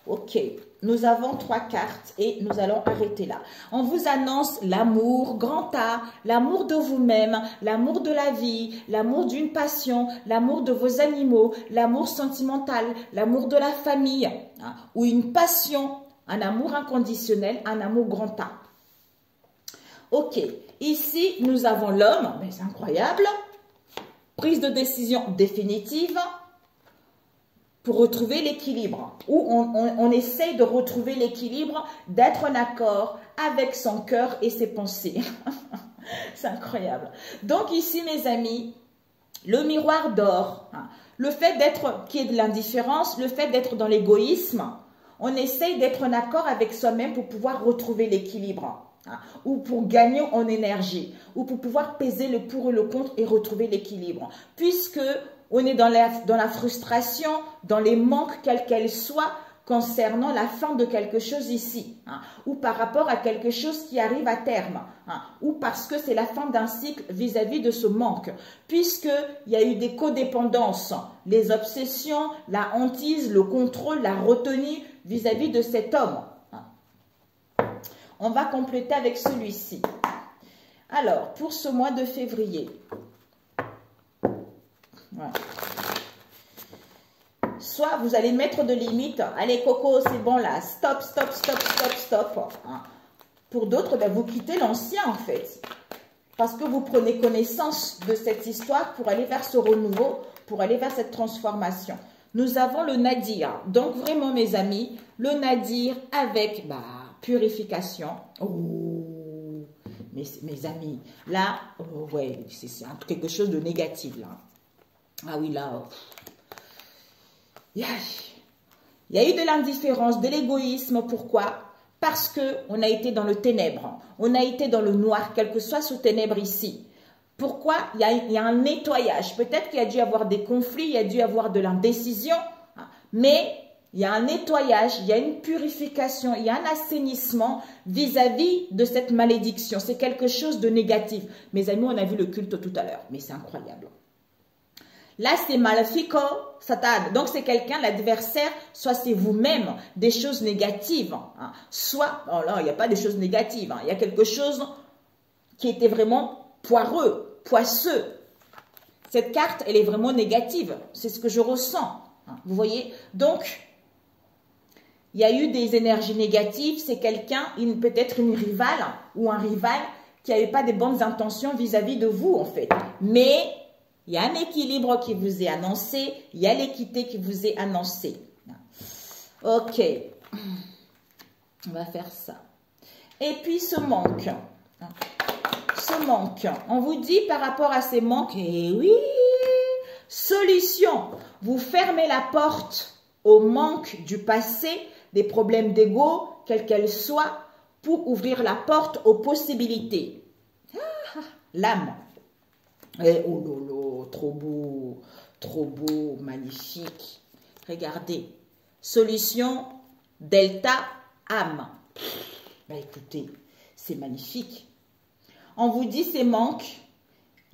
Ok. Nous avons 3 cartes et nous allons arrêter là. On vous annonce l'amour, grand A, l'amour de vous-même, l'amour de la vie, l'amour d'une passion, l'amour de vos animaux, l'amour sentimental, l'amour de la famille, hein, ou une passion, un amour inconditionnel, un amour grand A. Ok. Ici, nous avons l'homme, mais c'est incroyable. Prise de décision définitive. Pour retrouver l'équilibre, où on essaye de retrouver l'équilibre, d'être en accord avec son cœur et ses pensées. C'est incroyable. Donc ici, mes amis, le miroir d'or, hein, le fait d'être, qui est de l'indifférence, le fait d'être dans l'égoïsme, on essaye d'être en accord avec soi-même pour pouvoir retrouver l'équilibre, hein, ou pour gagner en énergie, ou pour pouvoir peser le pour et le contre et retrouver l'équilibre. Puisque on est dans la frustration, dans les manques, quels qu'elles soient, concernant la fin de quelque chose ici, hein, ou par rapport à quelque chose qui arrive à terme, hein, ou parce que c'est la fin d'un cycle vis-à-vis de ce manque, puisqu'il y a eu des codépendances, les obsessions, la hantise, le contrôle, la retenue vis-à-vis de cet homme. Hein. On va compléter avec celui-ci. Alors, pour ce mois de février, voilà. Soit vous allez mettre de limites. Allez Coco, c'est bon là. Stop, stop, stop, stop, stop. Hein. Pour d'autres, ben, vous quittez l'ancien en fait. Parce que vous prenez connaissance de cette histoire pour aller vers ce renouveau, pour aller vers cette transformation. Nous avons le nadir. Donc vraiment mes amis, le nadir avec purification. Oh, mes amis, là, oh, ouais, c'est quelque chose de négatif là. Ah oui, là, il y a eu de l'indifférence, de l'égoïsme. Pourquoi? Parce qu'on a été dans le ténèbre, on a été dans le noir, quel que soit ce ténèbre ici. Pourquoi? Il y a un nettoyage. Peut-être qu'il y a dû y avoir des conflits, il y a dû y avoir de l'indécision, mais il y a un nettoyage, il y a une purification, il y a un assainissement vis-à-vis de cette malédiction. C'est quelque chose de négatif. Mes amis, on a vu le culte tout à l'heure, mais c'est incroyable. Là, c'est Malefico, Satan. Donc, c'est quelqu'un, l'adversaire, soit c'est vous-même, des choses négatives. Hein. Soit, oh là, il n'y a pas des choses négatives. Hein. Il y a quelque chose qui était vraiment poireux, poisseux. Cette carte, elle est vraiment négative. C'est ce que je ressens. Hein. Vous voyez? Donc, il y a eu des énergies négatives. C'est quelqu'un, peut-être une rivale ou un rival qui n'avait pas des bonnes intentions vis-à-vis de vous, en fait. Mais il y a un équilibre qui vous est annoncé, il y a l'équité qui vous est annoncée. Ok. On va faire ça. Et puis ce manque. Ce manque. On vous dit par rapport à ces manques, eh oui, solution. Vous fermez la porte au manque du passé, des problèmes d'ego, quels qu'elles soient, pour ouvrir la porte aux possibilités. L'âme. Eh, oh lolo, trop beau, magnifique. Regardez. Solution delta âme. Ben écoutez, c'est magnifique. On vous dit ces manques,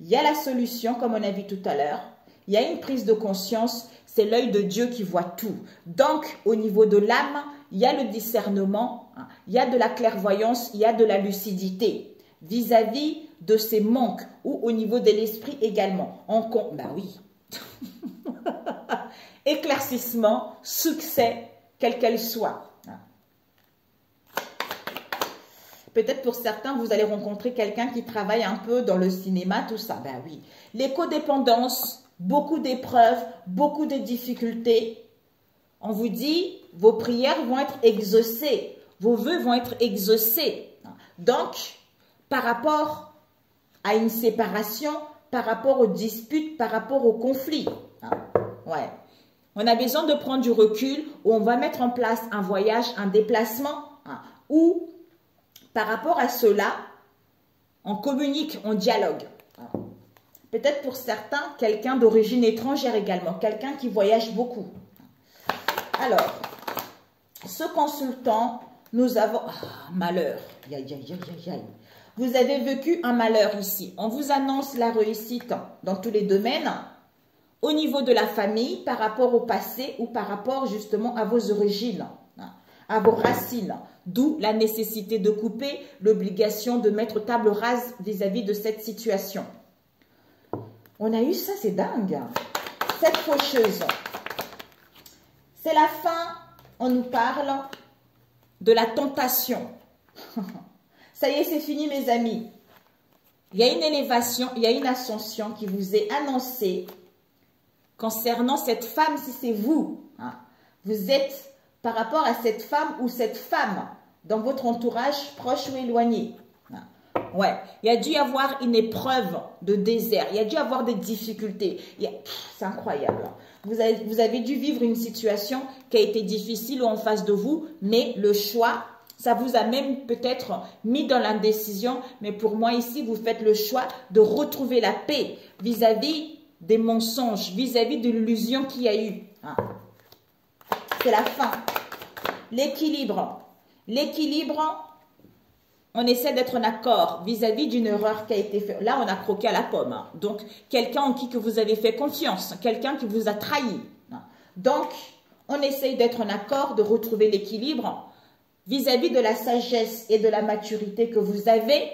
il y a la solution comme on a vu tout à l'heure. Il y a une prise de conscience, c'est l'œil de Dieu qui voit tout. Donc, au niveau de l'âme, il y a le discernement, il y a de la clairvoyance, il y a de la lucidité vis-à-vis de ces manques ou au niveau de l'esprit également. Ben oui. Éclaircissement, succès, quel qu'elle soit. Peut-être pour certains, vous allez rencontrer quelqu'un qui travaille un peu dans le cinéma, tout ça. Ben oui. Les codépendances, beaucoup d'épreuves, beaucoup de difficultés. On vous dit, vos prières vont être exaucées. Vos vœux vont être exaucés. Donc, par rapport à une séparation, par rapport aux disputes, par rapport aux conflits. Ouais. On a besoin de prendre du recul où on va mettre en place un voyage, un déplacement, où par rapport à cela, on communique, on dialogue. Peut-être pour certains, quelqu'un d'origine étrangère également, quelqu'un qui voyage beaucoup. Alors, ce consultant, nous avons... malheur. Vous avez vécu un malheur ici. On vous annonce la réussite dans tous les domaines. Au niveau de la famille, par rapport au passé ou par rapport justement à vos origines, à vos racines. D'où la nécessité de couper, l'obligation de mettre table rase vis-à-vis de cette situation. On a eu ça, c'est dingue. Cette faucheuse. C'est la fin, on nous parle de la tentation. Ça y est, c'est fini mes amis. Il y a une élévation, il y a une ascension qui vous est annoncée concernant cette femme, si c'est vous. Vous êtes par rapport à cette femme ou cette femme dans votre entourage proche ou éloigné. Ouais, il y a dû y avoir une épreuve de désert, il y a dû y avoir des difficultés. C'est incroyable. Vous avez dû vivre une situation qui a été difficile ou en face de vous, mais le choix, ça vous a même peut-être mis dans l'indécision. Mais pour moi ici, vous faites le choix de retrouver la paix vis-à-vis des mensonges, vis-à-vis de l'illusion qu'il y a eu. C'est la fin. L'équilibre. L'équilibre, on essaie d'être en accord vis-à-vis d'une erreur qui a été faite. Là, on a croqué à la pomme. Donc, quelqu'un en qui que vous avez fait confiance, quelqu'un qui vous a trahi. Donc, on essaie d'être en accord, de retrouver l'équilibre vis-à-vis de la sagesse et de la maturité que vous avez,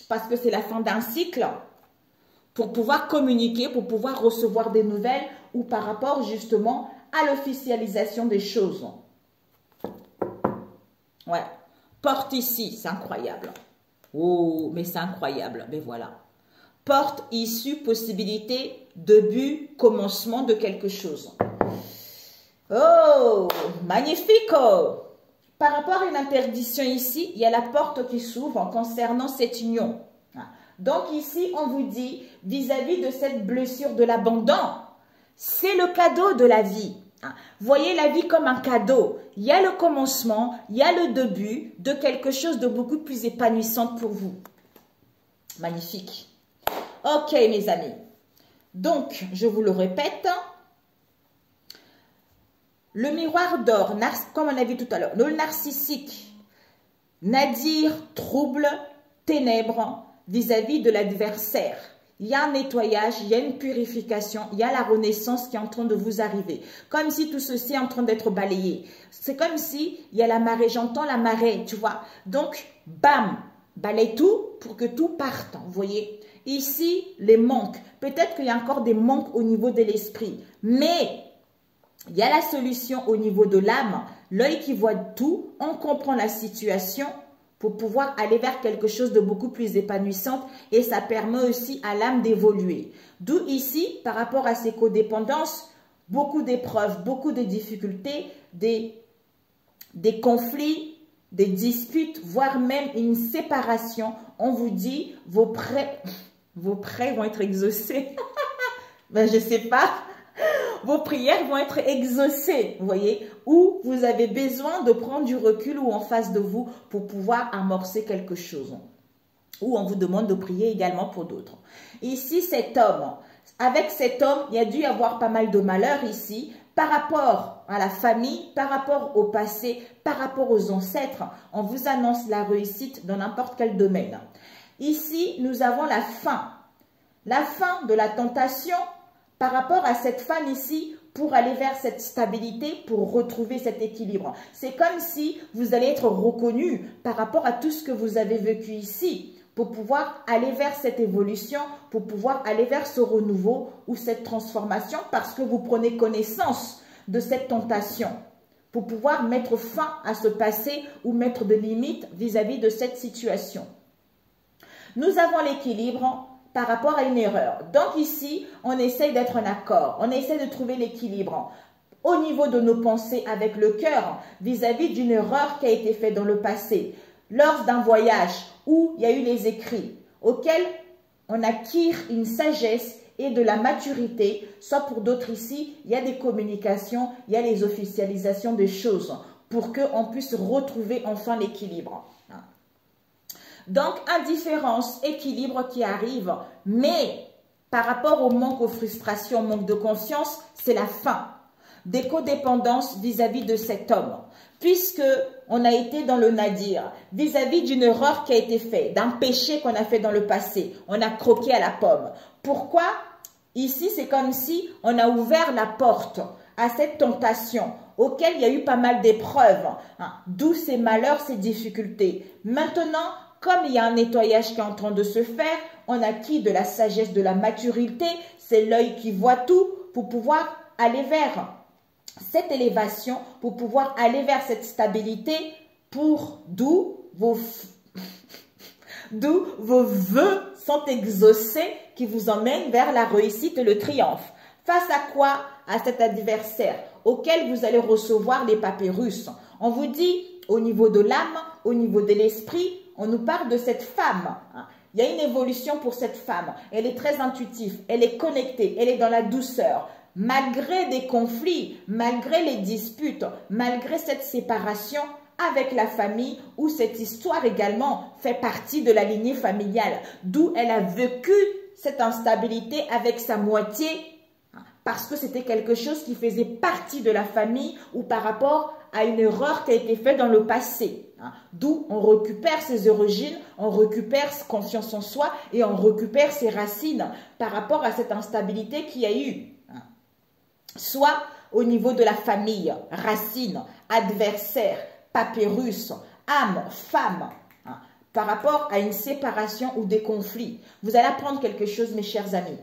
parce que c'est la fin d'un cycle, pour pouvoir communiquer, pour pouvoir recevoir des nouvelles ou par rapport justement à l'officialisation des choses. Ouais. Porte ici, c'est incroyable. Oh, mais c'est incroyable. Mais voilà. Porte issue, possibilité, début, commencement de quelque chose. Oh, magnifico. Par rapport à une interdiction ici, il y a la porte qui s'ouvre concernant cette union. Donc ici, on vous dit, vis-à-vis de cette blessure de l'abandon, c'est le cadeau de la vie. Voyez la vie comme un cadeau. Il y a le commencement, il y a le début de quelque chose de beaucoup plus épanouissant pour vous. Magnifique. Ok, mes amis. Donc, je vous le répète. Le miroir d'or, comme on a vu tout à l'heure, le narcissique, nadir, trouble, ténèbres vis-à-vis de l'adversaire. Il y a un nettoyage, il y a une purification, il y a la renaissance qui est en train de vous arriver. Comme si tout ceci est en train d'être balayé. C'est comme si il y a la marée, j'entends la marée, tu vois. Donc, bam, balaye tout pour que tout parte, vous voyez. Ici, les manques. Peut-être qu'il y a encore des manques au niveau de l'esprit. Mais, il y a la solution au niveau de l'âme. L'œil qui voit tout, on comprend la situation pour pouvoir aller vers quelque chose de beaucoup plus épanouissant et ça permet aussi à l'âme d'évoluer. D'où ici, par rapport à ces codépendances, beaucoup d'épreuves, beaucoup de difficultés, des des conflits, des disputes, voire même une séparation. On vous dit, vos prêts vont être exaucés. Ben, je sais pas. Vos prières vont être exaucées, vous voyez, ou vous avez besoin de prendre du recul ou en face de vous pour pouvoir amorcer quelque chose. Ou on vous demande de prier également pour d'autres. Ici, cet homme, avec cet homme, il y a dû y avoir pas mal de malheurs ici, par rapport à la famille, par rapport au passé, par rapport aux ancêtres. On vous annonce la réussite dans n'importe quel domaine. Ici, nous avons la fin de la tentation, par rapport à cette femme ici, pour aller vers cette stabilité, pour retrouver cet équilibre. C'est comme si vous allez être reconnu par rapport à tout ce que vous avez vécu ici, pour pouvoir aller vers cette évolution, pour pouvoir aller vers ce renouveau ou cette transformation, parce que vous prenez connaissance de cette tentation, pour pouvoir mettre fin à ce passé ou mettre de limites vis-à-vis de cette situation. Nous avons l'équilibre par rapport à une erreur. Donc ici, on essaye d'être en accord, on essaie de trouver l'équilibre au niveau de nos pensées avec le cœur vis-à-vis d'une erreur qui a été faite dans le passé, lors d'un voyage où il y a eu les écrits auxquels on acquiert une sagesse et de la maturité, soit pour d'autres ici, il y a des communications, il y a les officialisations des choses pour qu'on puisse retrouver enfin l'équilibre. Donc, indifférence, équilibre qui arrive, mais par rapport au manque, aux frustrations, au manque de confiance, c'est la fin des codépendances vis-à-vis de cet homme. Puisque on a été dans le nadir, vis-à-vis d'une erreur qui a été faite, d'un péché qu'on a fait dans le passé, on a croqué à la pomme. Pourquoi? Ici, c'est comme si on a ouvert la porte à cette tentation, auquel il y a eu pas mal d'épreuves, d'où ces malheurs, ces difficultés. Maintenant, comme il y a un nettoyage qui est en train de se faire, on acquis de la sagesse, de la maturité, c'est l'œil qui voit tout pour pouvoir aller vers cette élévation, pour pouvoir aller vers cette stabilité, d'où vos vœux sont exaucés qui vous emmènent vers la réussite et le triomphe. Face à quoi? À cet adversaire auquel vous allez recevoir les papyrus. On vous dit au niveau de l'âme, au niveau de l'esprit, on nous parle de cette femme. Il y a une évolution pour cette femme. Elle est très intuitive, elle est connectée, elle est dans la douceur. Malgré des conflits, malgré les disputes, malgré cette séparation avec la famille, où cette histoire également fait partie de la lignée familiale, d'où elle a vécu cette instabilité avec sa moitié, parce que c'était quelque chose qui faisait partie de la famille ou par rapport à une erreur qui a été faite dans le passé. D'où on récupère ses origines, on récupère confiance en soi et on récupère ses racines par rapport à cette instabilité qu'il y a eu. Soit au niveau de la famille, racines, adversaires, papyrus, âme, femme, par rapport à une séparation ou des conflits. Vous allez apprendre quelque chose, mes chers amis.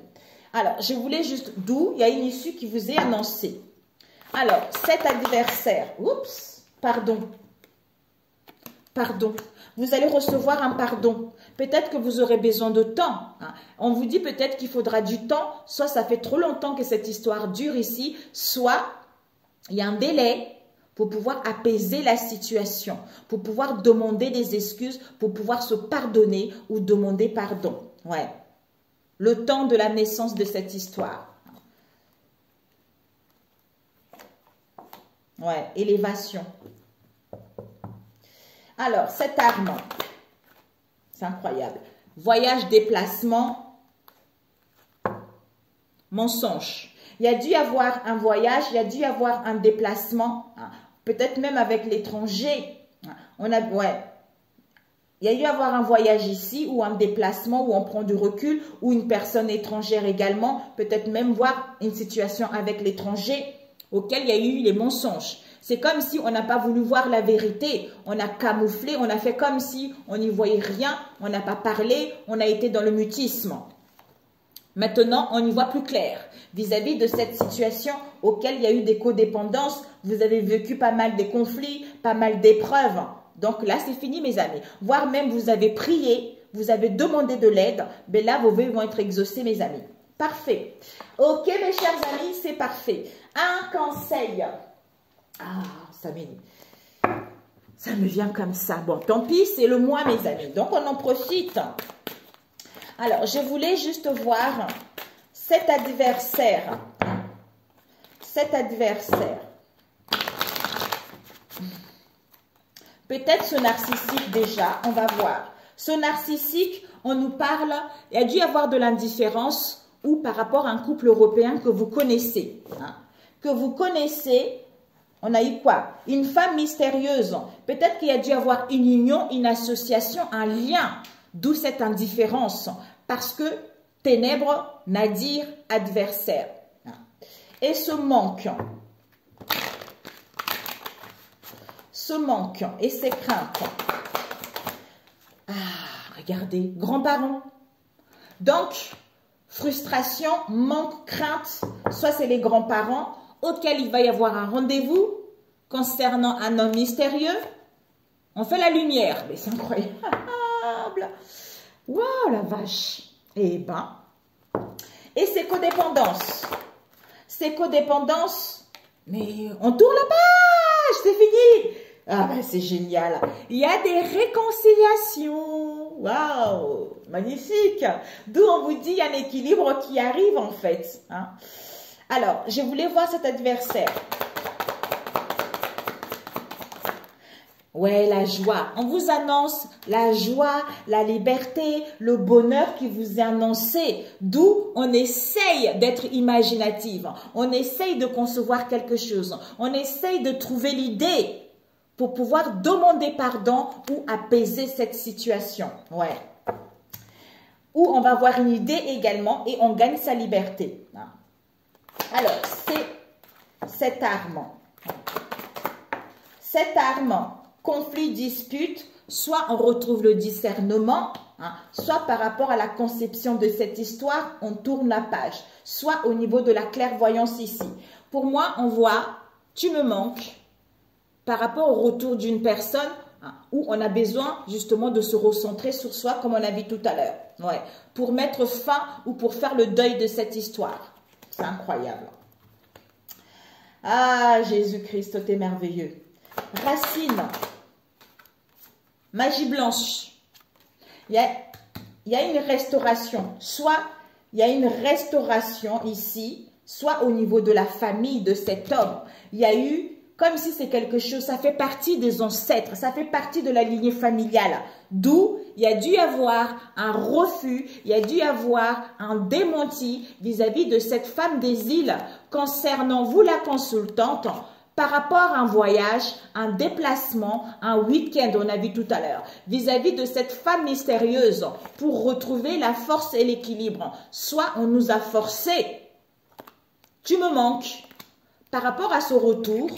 Alors, je voulais juste, d'où il y a une issue qui vous est annoncée. Alors, cet adversaire, pardon, vous allez recevoir un pardon. Peut-être que vous aurez besoin de temps. On vous dit peut-être qu'il faudra du temps, soit ça fait trop longtemps que cette histoire dure ici, soit il y a un délai pour pouvoir apaiser la situation, pour pouvoir demander des excuses, pour pouvoir se pardonner ou demander pardon. Ouais. Le temps de la naissance de cette histoire. Ouais, élévation. Alors, cette arme, c'est incroyable. Voyage, déplacement, mensonge. Il y a dû y avoir un voyage, il y a dû y avoir un déplacement, peut-être même avec l'étranger. Il y a dû y avoir un voyage ici ou un déplacement où on prend du recul ou une personne étrangère également, peut-être même voir une situation avec l'étranger auquel il y a eu les mensonges. C'est comme si on n'a pas voulu voir la vérité, on a camouflé, on a fait comme si on n'y voyait rien, on n'a pas parlé, on a été dans le mutisme. Maintenant, on y voit plus clair. Vis-à-vis de cette situation auquel il y a eu des codépendances, vous avez vécu pas mal de conflits, pas mal d'épreuves. Donc là, c'est fini, mes amis. Voire même, vous avez prié, vous avez demandé de l'aide, mais là, vos vœux vont être exaucés, mes amis. Parfait. Ok, mes chers amis, c'est parfait. Un conseil. Ah, ça m'énerve. Ça me vient comme ça. Bon, tant pis, c'est le mois, mes amis. Donc, on en profite. Alors, je voulais juste voir cet adversaire. Cet adversaire. Peut-être ce narcissique déjà, on va voir. Ce narcissique, on nous parle, il y a dû y avoir de l'indifférence ou par rapport à un couple européen que vous connaissez. Hein, que vous connaissez, on a eu quoi? Une femme mystérieuse. Peut-être qu'il y a dû y avoir une union, une association, un lien. D'où cette indifférence. Parce que ténèbres, nadir, adversaire. Et ce manque et ses craintes. Ah, regardez, grands-parents. Donc, frustration, manque, crainte, soit c'est les grands-parents auxquels il va y avoir un rendez-vous concernant un homme mystérieux. On fait la lumière, mais c'est incroyable. Waouh, la vache. Eh ben, et c'est codépendance. C'est codépendance, mais on tourne la page, c'est fini. Ah ben c'est génial. Il y a des réconciliations. Waouh, magnifique. D'où on vous dit il y a un équilibre qui arrive en fait. Hein. Alors, je voulais voir cet adversaire. Ouais, la joie. On vous annonce la joie, la liberté, le bonheur qui vous est annoncé. D'où on essaye d'être imaginative. On essaye de concevoir quelque chose. On essaye de trouver l'idée pour pouvoir demander pardon ou apaiser cette situation. Ouais. Ou on va avoir une idée également et on gagne sa liberté. Alors, c'est cette arme. Cette arme. Conflit, dispute, soit on retrouve le discernement, hein, soit par rapport à la conception de cette histoire, on tourne la page, soit au niveau de la clairvoyance ici. Pour moi, on voit, tu me manques, par rapport au retour d'une personne, hein, où on a besoin justement de se recentrer sur soi, comme on a vu tout à l'heure, ouais, pour mettre fin ou pour faire le deuil de cette histoire. C'est incroyable. Ah, Jésus-Christ, t'es merveilleux. Racine. Magie blanche. Il y a une restauration. Soit il y a une restauration ici, soit au niveau de la famille de cet homme. Il y a eu, comme si c'est quelque chose, ça fait partie des ancêtres, ça fait partie de la lignée familiale. D'où il y a dû y avoir un refus, il y a dû y avoir un démenti vis-à-vis de cette femme des îles concernant vous la consultante, par rapport à un voyage, un déplacement, un week-end, on a vu tout à l'heure, vis-à-vis de cette femme mystérieuse pour retrouver la force et l'équilibre. Soit on nous a forcé, tu me manques, par rapport à ce retour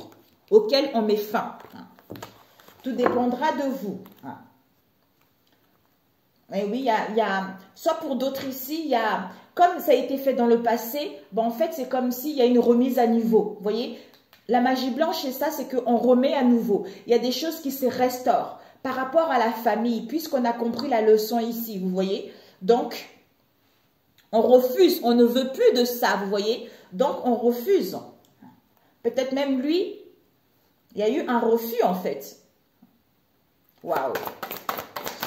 auquel on met fin. Tout dépendra de vous. Et oui, il y a, soit pour d'autres ici, il y a, comme ça a été fait dans le passé, ben en fait c'est comme s'il y a une remise à niveau, vous voyez. La magie blanche, c'est ça, c'est qu'on remet à nouveau. Il y a des choses qui se restaurent par rapport à la famille, puisqu'on a compris la leçon ici, vous voyez. Donc, on refuse, on ne veut plus de ça, vous voyez. Donc, on refuse. Peut-être même lui, il y a eu un refus en fait. Waouh.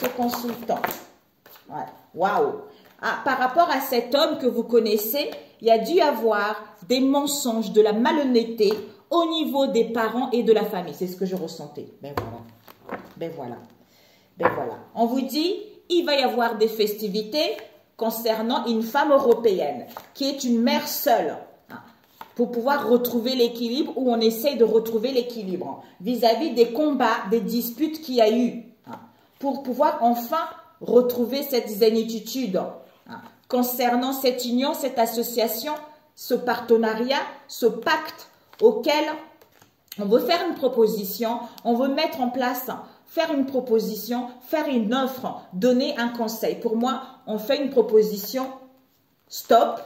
Ce consultant. Ouais. Waouh. Ah, par rapport à cet homme que vous connaissez, il y a dû y avoir des mensonges, de la malhonnêteté au niveau des parents et de la famille. C'est ce que je ressentais. Ben voilà. Ben voilà. Ben voilà. On vous dit, il va y avoir des festivités concernant une femme européenne qui est une mère seule, hein, pour pouvoir retrouver l'équilibre, ou on essaye de retrouver l'équilibre vis-à-vis des combats, des disputes qu'il y a eu, hein, pour pouvoir enfin retrouver cette zénitude, hein, concernant cette union, cette association, ce partenariat, ce pacte auquel on veut faire une proposition, on veut mettre en place, faire une proposition, faire une offre, donner un conseil. Pour moi, on fait une proposition, stop,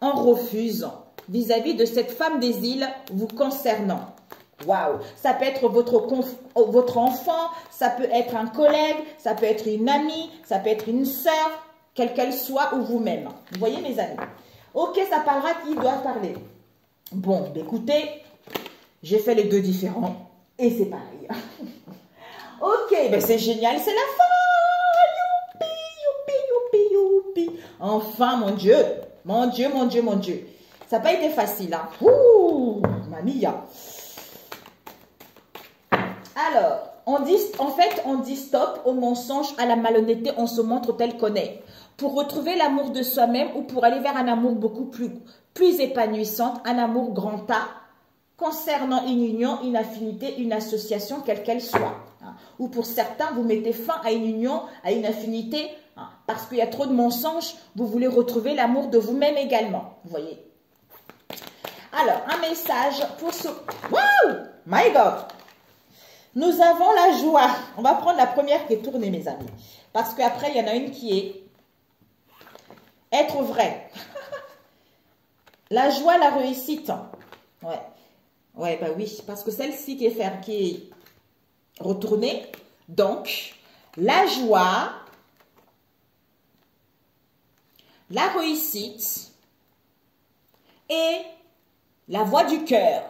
on refuse vis-à-vis de cette femme des îles vous concernant. Waouh, ça peut être votre enfant, ça peut être un collègue, ça peut être une amie, ça peut être une sœur, quelle qu'elle soit, ou vous-même. Vous voyez mes amis? Ok, ça parlera qui doit parler. Bon, écoutez, j'ai fait les deux différents et c'est pareil. Ok, ben c'est génial, c'est la fin. Youpi, youpi, youpi, youpi. Enfin, mon Dieu, mon Dieu, mon Dieu, mon Dieu. Ça n'a pas été facile, hein. Ouh, mamia. Alors, on dit stop au mensonge, à la malhonnêteté, on se montre tel qu'on est. Pour retrouver l'amour de soi-même ou pour aller vers un amour beaucoup plus épanouissant, un amour grand A, concernant une union, une affinité, une association, quelle qu'elle soit. Ou pour certains, vous mettez fin à une union, à une affinité, parce qu'il y a trop de mensonges, vous voulez retrouver l'amour de vous-même également. Vous voyez. Alors, un message pour ce... Wow! My God! Nous avons la joie. On va prendre la première qui est tournée, mes amis. Parce qu'après, il y en a une qui est être vrai. La joie, la réussite. Ouais. Ouais, bah oui. Parce que celle-ci qui est retournée. Donc, la joie, la réussite et la voix du cœur.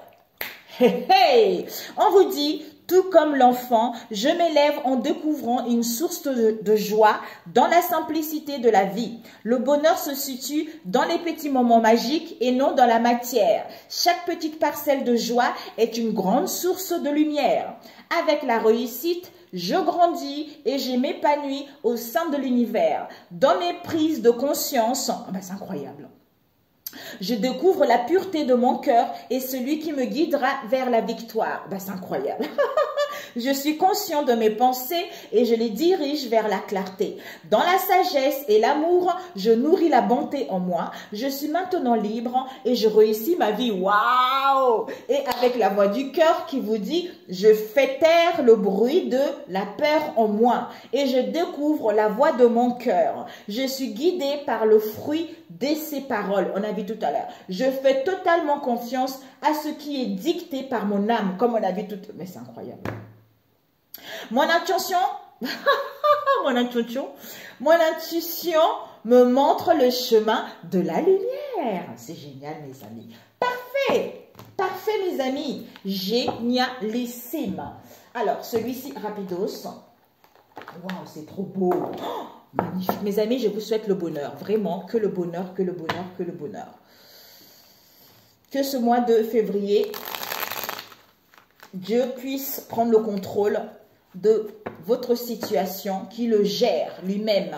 Hey, hey. On vous dit... Tout comme l'enfant, je m'élève en découvrant une source de joie dans la simplicité de la vie. Le bonheur se situe dans les petits moments magiques et non dans la matière. Chaque petite parcelle de joie est une grande source de lumière. Avec la réussite, je grandis et je m'épanouis au sein de l'univers. Dans mes prises de conscience, c'est incroyable. Je découvre la pureté de mon cœur et celui qui me guidera vers la victoire. C'est incroyable. Je suis conscient de mes pensées et je les dirige vers la clarté. Dans la sagesse et l'amour, je nourris la bonté en moi. Je suis maintenant libre et je réussis ma vie. Waouh! Et avec la voix du cœur qui vous dit, je fais taire le bruit de la peur en moi et je découvre la voix de mon cœur. Je suis guidée par le fruit de ses paroles. On a vu tout à l'heure. Je fais totalement confiance à ce qui est dicté par mon âme, comme on a vu tout. Mais c'est incroyable. Mon intuition, mon intuition me montre le chemin de la lumière. C'est génial, mes amis. Parfait, parfait, mes amis. Génialissime. Alors, celui-ci, rapidos. Waouh, c'est trop beau. Oh, magnifique. Mes amis, je vous souhaite le bonheur. Vraiment, que le bonheur, que le bonheur, que le bonheur. Que ce mois de février, Dieu puisse prendre le contrôle de votre situation, qui le gère lui-même,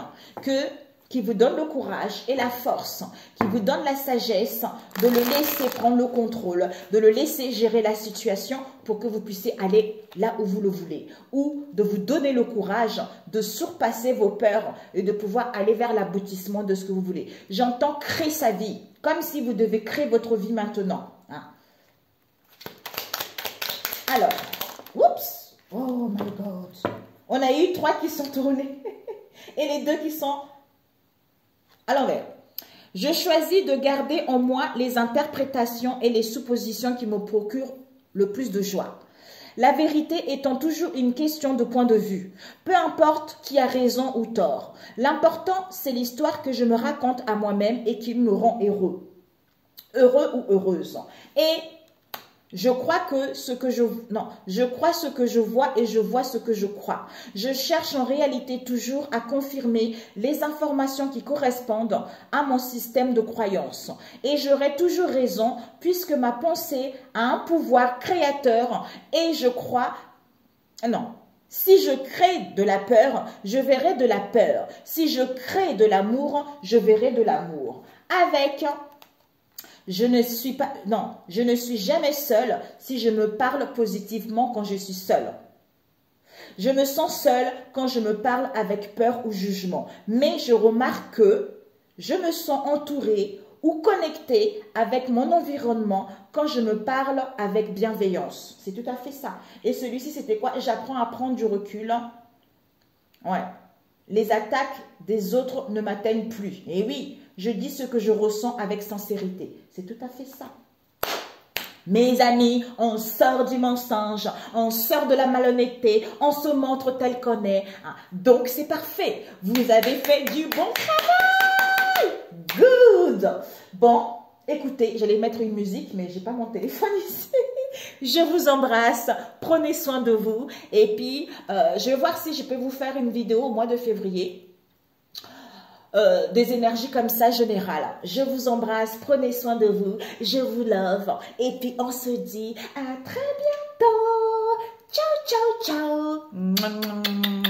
qui vous donne le courage et la force, qui vous donne la sagesse de le laisser prendre le contrôle, de le laisser gérer la situation pour que vous puissiez aller là où vous le voulez, ou de vous donner le courage de surpasser vos peurs et de pouvoir aller vers l'aboutissement de ce que vous voulez. J'entends créer sa vie, comme si vous devez créer votre vie maintenant. Alors, oups! Oh my God. On a eu 3 qui sont tournés et les 2 qui sont à l'envers. Je choisis de garder en moi les interprétations et les suppositions qui me procurent le plus de joie. La vérité étant toujours une question de point de vue. Peu importe qui a raison ou tort. L'important, c'est l'histoire que je me raconte à moi-même et qui me rend heureux. Heureux ou heureuse. Et je crois ce que je vois et je vois ce que je crois. Je cherche en réalité toujours à confirmer les informations qui correspondent à mon système de croyance. Et j'aurai toujours raison puisque ma pensée a un pouvoir créateur et je crois... Non. Si je crée de la peur, je verrai de la peur. Si je crée de l'amour, je verrai de l'amour. Avec... Je ne suis jamais seule si je me parle positivement quand je suis seule. Je me sens seule quand je me parle avec peur ou jugement. Mais je remarque que je me sens entourée ou connectée avec mon environnement quand je me parle avec bienveillance. C'est tout à fait ça. Et celui-ci, c'était quoi? J'apprends à prendre du recul. Ouais. Les attaques des autres ne m'atteignent plus. Et oui, je dis ce que je ressens avec sincérité. C'est tout à fait ça. Mes amis, on sort du mensonge, on sort de la malhonnêteté, on se montre tel qu'on est. Donc, c'est parfait. Vous avez fait du bon travail. Good. Bon, écoutez, j'allais mettre une musique, mais j'ai pas mon téléphone ici. Je vous embrasse. Prenez soin de vous. Et puis, je vais voir si je peux vous faire une vidéo au mois de février. Des énergies comme ça générales. Je vous embrasse. Prenez soin de vous. Je vous love. Et puis, on se dit à très bientôt. Ciao, ciao, ciao.